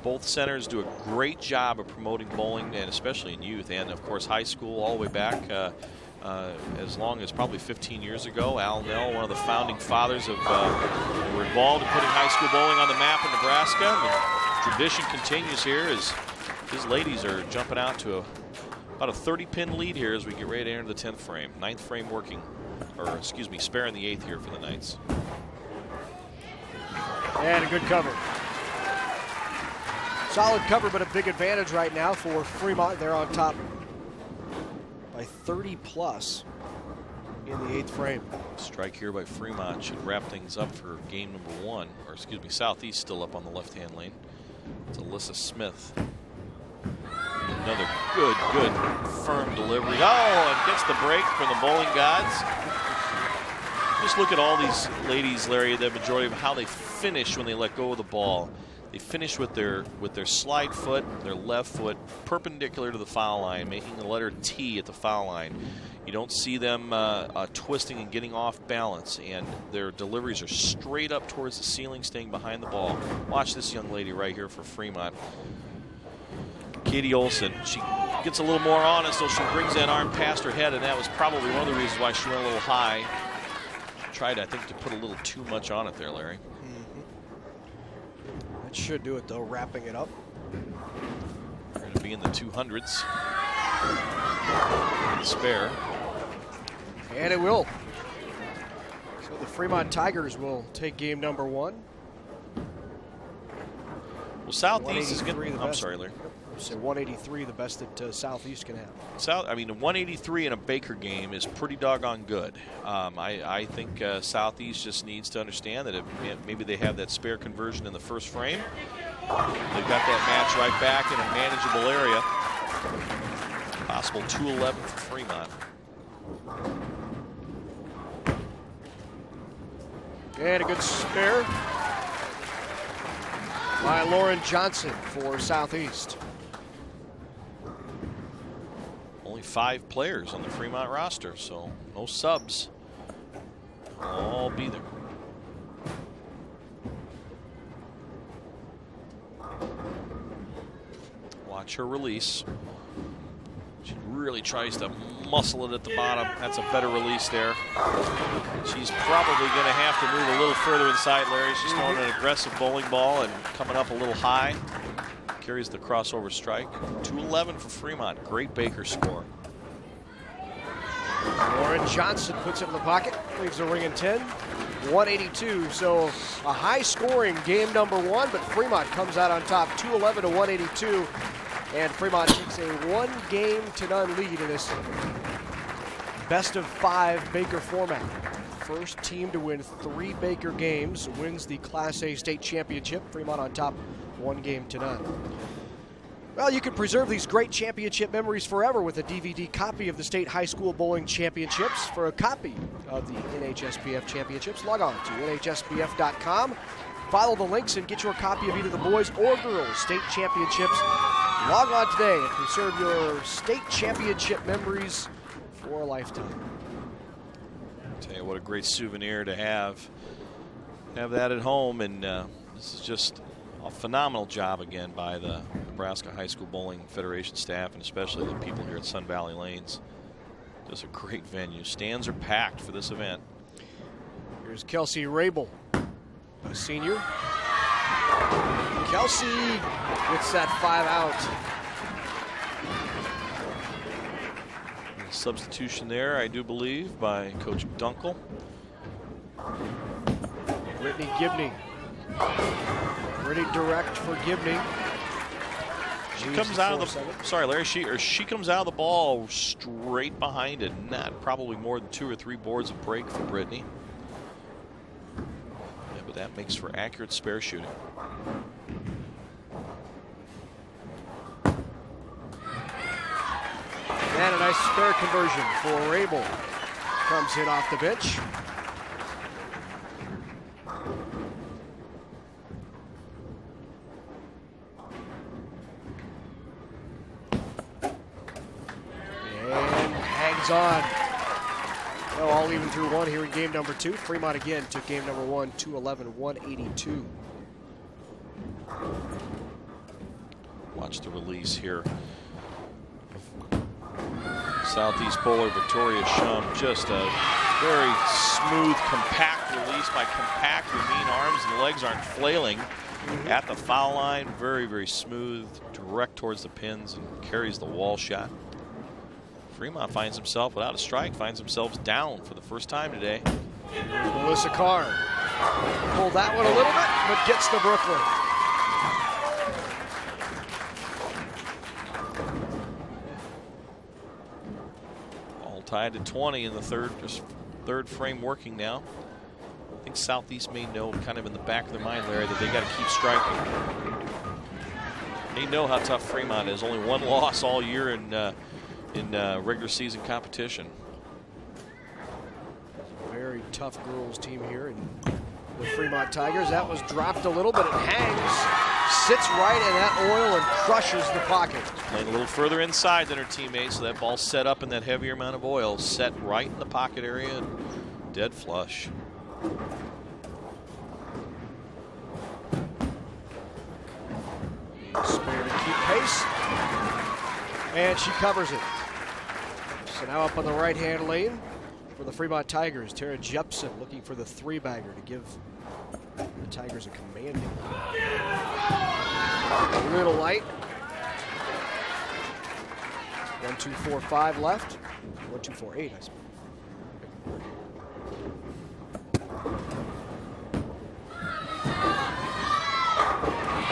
Both centers do a great job of promoting bowling, and especially in youth, and of course high school all the way back as long as probably 15 years ago. Al Nell, one of the founding fathers of were involved in putting high school bowling on the map in Nebraska. The tradition continues here as his ladies are jumping out to about a 30-pin lead here as we get ready to enter the 10th frame. 9th frame working, or excuse me, sparing the 8th here for the Knights. And a good cover. Solid cover, but a big advantage right now for Fremont. They're on top by 30+ in the 8th frame. Strike here by Fremont should wrap things up for game number 1, or excuse me, Southeast still up on the left-hand lane. It's Alyssa Smith. Another good, firm delivery. Oh, and gets the break from the bowling gods. Just look at all these ladies, Larry, the majority of how they finish when they let go of the ball. They finish with their slide foot, their left foot, perpendicular to the foul line, making the letter T at the foul line. You don't see them twisting and getting off balance, and their deliveries are straight up towards the ceiling, staying behind the ball. Watch this young lady right here for Fremont. Katie Olson, she gets a little more honest, so she brings that arm past her head, and that was probably one of the reasons why she went a little high. She tried, I think, to put a little too much on it there, Larry. That should do it, though, wrapping it up. We're going to be in the 200s. Spare. And it will. So the Fremont Tigers will take game number 1. Well, Southeast is going to... I'm sorry, Larry. So 183, the best that Southeast can have. A 183 in a Baker game is pretty doggone good. I think Southeast just needs to understand that maybe they have that spare conversion in the first frame. They've got that match right back in a manageable area. Possible 211 for Fremont. And a good spare by Lauren Johnson for Southeast. Only 5 players on the Fremont roster, so no subs. They'll all be there. Watch her release. She really tries to muscle it at the bottom. That's a better release there. She's probably going to have to move a little further inside, Larry. She's throwing an aggressive bowling ball and coming up a little high. Carries the crossover strike. 211 for Fremont. Great Baker score. Lauren Johnson puts it in the pocket, leaves the ring in 10. 182, so a high-scoring game number 1, but Fremont comes out on top, 211 to 182. And Fremont takes a 1-game-to-none lead in this best-of-5 Baker format. First team to win 3 Baker games wins the Class A state championship. Fremont on top, 1-game-to-none. Well, you can preserve these great championship memories forever with a DVD copy of the State High School Bowling Championships. For a copy of the NHSBF Championships, log on to NHSBF.com. Follow the links and get your copy of either the boys or girls state championships. Log on today and preserve your state championship memories for a lifetime. Tell you what a great souvenir to have that at home, and this is just a phenomenal job again by the Nebraska High School Bowling Federation staff, and especially the people here at Sun Valley Lanes. Just a great venue. Stands are packed for this event. Here's Kelsey Rabel, a senior. Kelsey gets that 5 out. Substitution there, I do believe, by Coach Dunkel. Brittany Gibney. Pretty direct for Gibney. She comes out of the, sorry Larry, she comes out of the ball straight behind it. Not probably more than 2 or 3 boards of break for Brittany. Yeah, but that makes for accurate spare shooting. And a nice spare conversion for Rabel. Comes in off the bench. And hangs on. Well, all even through 1 here in game number 2. Fremont again took game number 1, 211-182. Watch the release here. Southeast bowler Victoria Shum, just a very smooth, compact release. By compact, we mean arms and legs aren't flailing at the foul line. Very, very smooth, direct towards the pins, and carries the wall shot. Fremont finds himself without a strike, finds themselves down for the first time today. Melissa Carr pulled that one a little bit, but gets to Brooklyn. Tied to 20 in the third frame working now. I think Southeast may know kind of in the back of their mind, Larry, that they got to keep striking. They know how tough Fremont is. Only 1 loss all year in regular season competition. Very tough girls team here, and the Fremont Tigers. That was dropped a little, but it hangs, sits right in that oil and crushes the pocket. Playing a little further inside than her teammates, so that ball set up in that heavier amount of oil, set right in the pocket area and dead flush. Spare to keep pace, and she covers it. So now up on the right-hand lane for the Fremont Tigers, Tara Jepson looking for the three-bagger to give the Tigers a commanding. A little light. 1, 2, 4, 5 left. 1, 2, 4, 8, I suppose.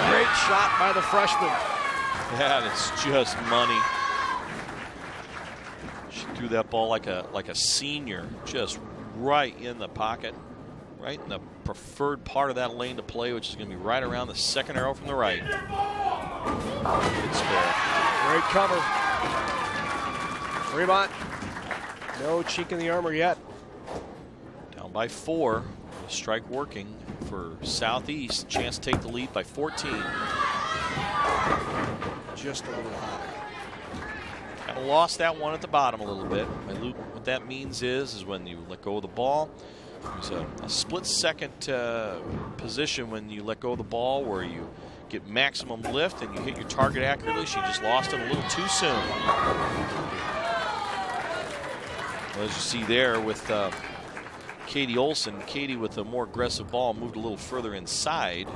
Great shot by the freshman. That is just money. She threw that ball like a senior, just right in the pocket, right in the preferred part of that lane to play, which is going to be right around the second arrow from the right. Good spare. Great cover. Fremont, no chink in the armor yet. Down by 4. A strike working for Southeast. Chance to take the lead by 14. Just a little high. Kind of lost that one at the bottom a little bit. What that means is when you let go of the ball, there's a split-second position when you let go of the ball where you get maximum lift and you hit your target accurately. She just lost it a little too soon. Well, as you see there with Katie Olson, Katie with a more aggressive ball moved a little further inside.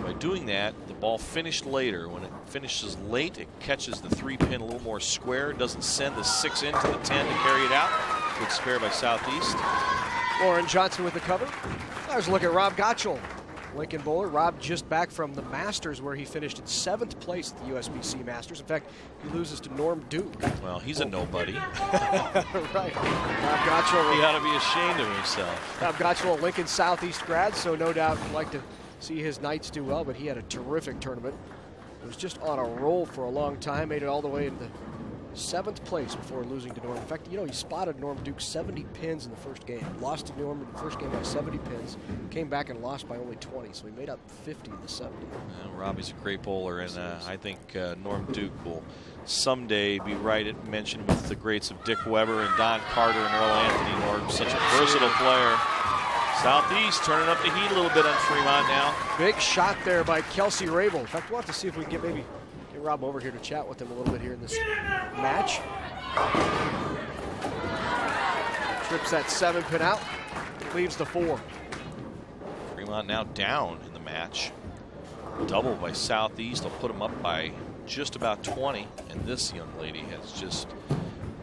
By doing that, the ball finished later. When it finishes late, it catches the 3-pin a little more square. Doesn't send the 6 into the 10 to carry it out. Good spare by Southeast. Lauren Johnson with the cover. There's a look at Rob Gottschall, Lincoln bowler. Rob just back from the Masters where he finished in 7th place at the USBC Masters. In fact, he loses to Norm Duke. Well, he's a nobody. Right. Rob Gottschall. He ought to be ashamed of himself. Rob Gottschall, Lincoln Southeast grad, so no doubt would like to see his Knights do well, but he had a terrific tournament. Was just on a roll for a long time, made it all the way into 7th place before losing to Norm. In fact, you know, he spotted Norm Duke 70 pins in the first game. Lost to Norm in the first game by 70 pins. Came back and lost by only 20, so he made up 50 in the 70. Well, Robbie's a great bowler, and I think Norm Duke will someday be right at mention with the greats of Dick Weber and Don Carter and Earl Anthony. Norm's such a versatile player. Southeast turning up the heat a little bit on Fremont now. Big shot there by Kelsey Rabel. In fact, we'll have to see if we can get Rob over here to chat with him a little bit here in this match. Trips that 7-pin out, leaves the 4. Fremont now down in the match. Double by Southeast. They'll put them up by just about 20. And this young lady has just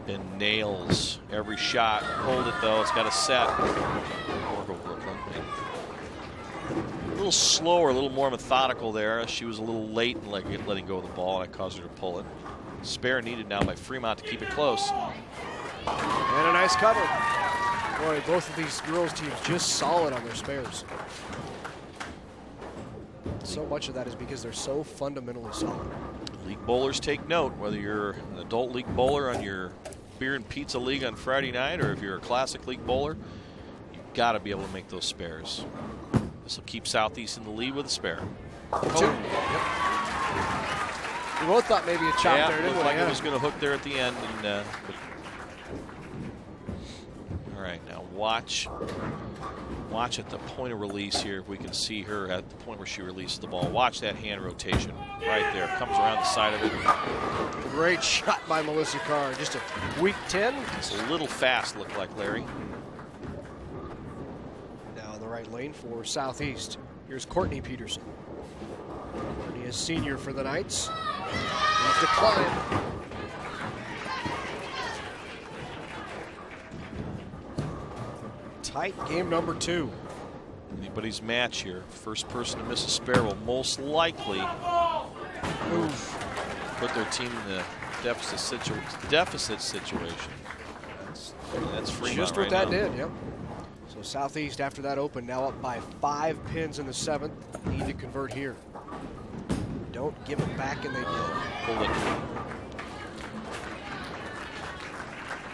been nails every shot. Hold it though, it's got a set. A little slower, a little more methodical there. She was a little late in letting go of the ball, and it caused her to pull it. Spare needed now by Fremont to keep it close. And a nice cover. Boy, both of these girls' teams just solid on their spares. So much of that is because they're so fundamentally solid. League bowlers take note, whether you're an adult league bowler on your beer and pizza league on Friday night, or if you're a classic league bowler, you've got to be able to make those spares. This will keep Southeast in the lead with a spare. 2. Yep. We both thought maybe a chop there, didn't we? Like it was going to hook there at the end. And, all right, now watch at the point of release here if we can see her at the point where she releases the ball. Watch that hand rotation right there. Comes around the side of it. Great shot by Melissa Carr. Just a weak 10. It's a little fast, looked like, Larry. Right lane for Southeast. Here's Courtney Peterson. Courtney is senior for the Knights. Needs to climb. Tight game number 2. Anybody's match here. First person to miss a spare will most likely put their team in the deficit situation. That's Fremont just what right that now. did. Yep. So Southeast, after that open, now up by 5 pins in the 7th. Need to convert here. Don't give it back, and they did. Pull it.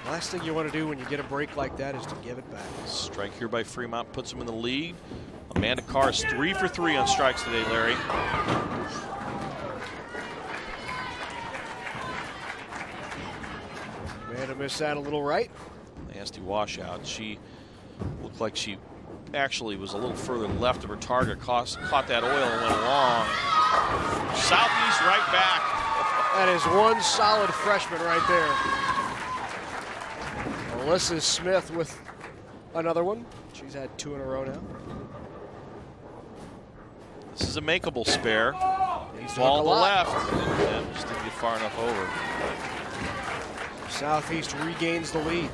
Last thing you want to do when you get a break like that is to give it back. Strike here by Fremont puts them in the lead. Amanda Carr's 3 for 3 on strikes today, Larry. Amanda missed that a little right. Nasty washout. She looked like she actually was a little further left of her target, caught that oil and went long. Southeast right back. That is one solid freshman right there. Alyssa Smith with another one. She's had 2 in a row now. This is a makeable spare. Ball to the left. And just didn't get far enough over. Southeast regains the lead.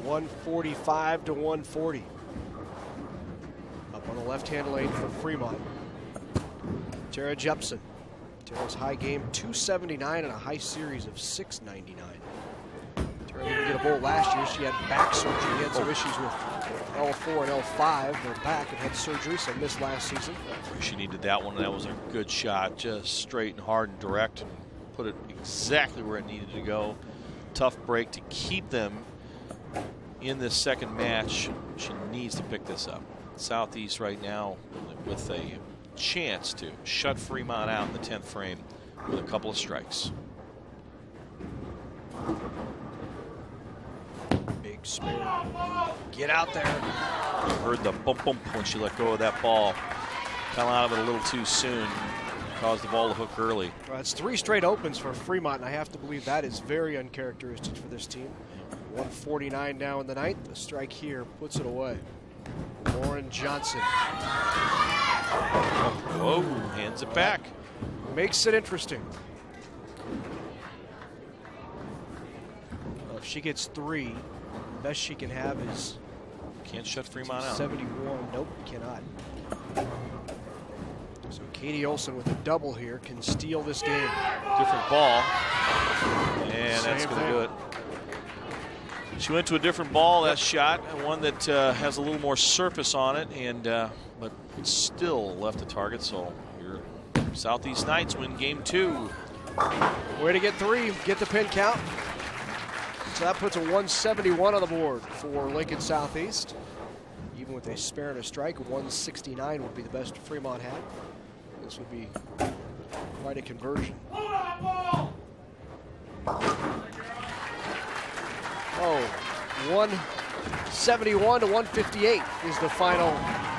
145 to 140. Up on the left-hand lane for Fremont. Tara Jepson. Tara's high game 279 and a high series of 699. Tara didn't get a bowl last year. She had back surgery. She had some issues with L4 and L5. Her back and had surgery, so missed last season. She needed that one. That was a good shot. Just straight and hard and direct. And put it exactly where it needed to go. Tough break to keep them in this second match. She needs to pick this up. Southeast right now with a chance to shut Fremont out in the 10th frame with a couple of strikes. Big spare. Get out there. You heard the bump bump when she let go of that ball. Fell out of it a little too soon. Caused the ball to hook early. Well, it's 3 straight opens for Fremont, and I have to believe that is very uncharacteristic for this team. 149 now in the ninth. The strike here puts it away. Lauren Johnson. Whoa, hands it back. Makes it interesting. Well, if she gets 3, the best she can have is... Can't shut Fremont out. 71. Nope, cannot. So Katie Olson with a double here can steal this game. Different ball. And that's going to do it. She went to a different ball, that shot, and one that has a little more surface on it, and but still left the target. So your Southeast Knights win game 2. Way to get 3, get the pin count. So that puts a 171 on the board for Lincoln Southeast. Even with a spare and a strike, 169 would be the best Fremont had. This would be quite a conversion. Oh, 171 to 158 is the final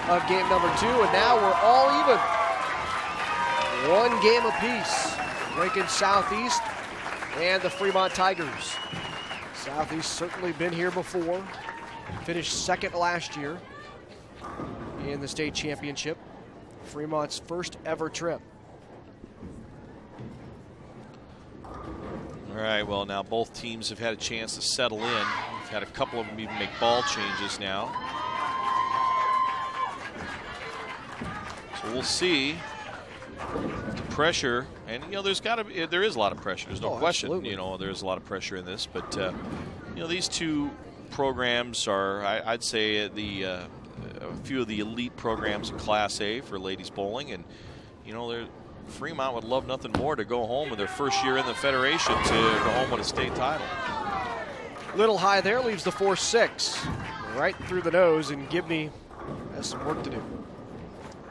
of game number 2, and now we're all even. 1 game apiece. Lincoln Southeast and the Fremont Tigers. Southeast certainly been here before. Finished 2nd last year in the state championship. Fremont's first ever trip. All right, well, now both teams have had a chance to settle in. We've had a couple of them even make ball changes now. So we'll see. The pressure, and you know, there is a lot of pressure. There's no question. Absolutely. You know, there's a lot of pressure in this, but you know, these two programs are, I'd say, a few of the elite programs in Class A for ladies bowling, and you know, Fremont would love nothing more to go home with their first year in the Federation to go home with a state title. Little high there, leaves the 4-6 right through the nose, and Gibney has some work to do.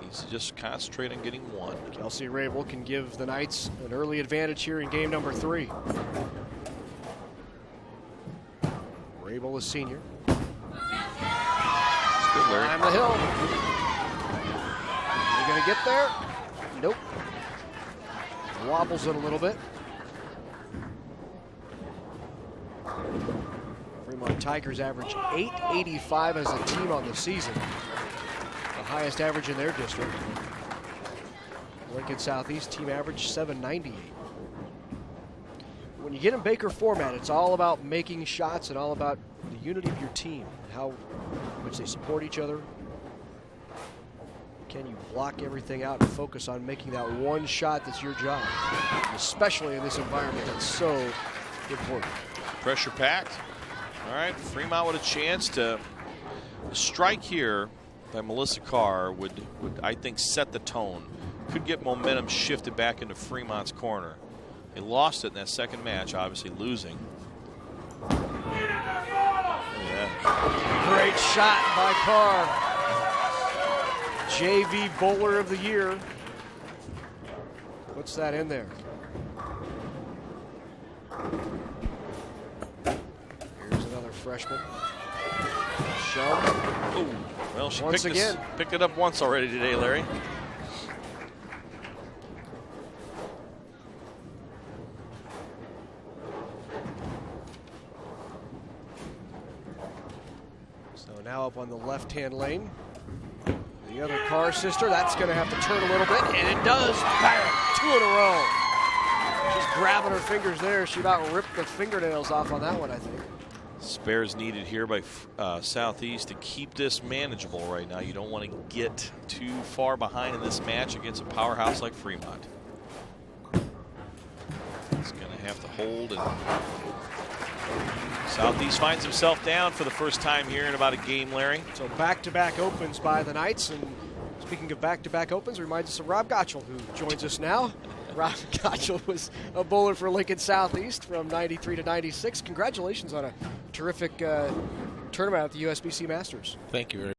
Needs to just concentrate on getting 1. Kelsey Rabel can give the Knights an early advantage here in game number 3. Rabel is senior. Good, Larry. Climb the hill. You gonna get there? Nope. Wobbles it a little bit. Fremont Tigers average 885 as a team on the season. The highest average in their district. Lincoln Southeast team average 798. When you get in Baker format, it's all about making shots and all about the unity of your team and how much they support each other. Can you block everything out and focus on making that one shot that's your job, especially in this environment that's so important. Pressure packed. All right, Fremont with a chance to strike here by Melissa Carr would I think set the tone. Could get momentum shifted back into Fremont's corner. They lost it in that second match, obviously losing. Yeah. Great shot by Carr. JV Bowler of the Year. Puts that in there. Here's another freshman. Shell. Ooh. Well, she Once again. picked it up once already today, Larry. So now up on the left-hand lane. The other Carr sister, that's going to have to turn a little bit, and it does. Bam! 2 in a row. She's grabbing her fingers there. She about ripped the fingernails off on that one, I think. Spares needed here by Southeast to keep this manageable right now. You don't want to get too far behind in this match against a powerhouse like Fremont. It's going to have to hold, and Southeast finds himself down for the first time here in about a game, Larry. So back-to-back opens by the Knights, and speaking of back-to-back opens, reminds us of Rob Gottschall, who joins us now. Rob Gottschall was a bowler for Lincoln Southeast from 93 to 96. Congratulations on a terrific tournament at the USBC Masters. Thank you very much.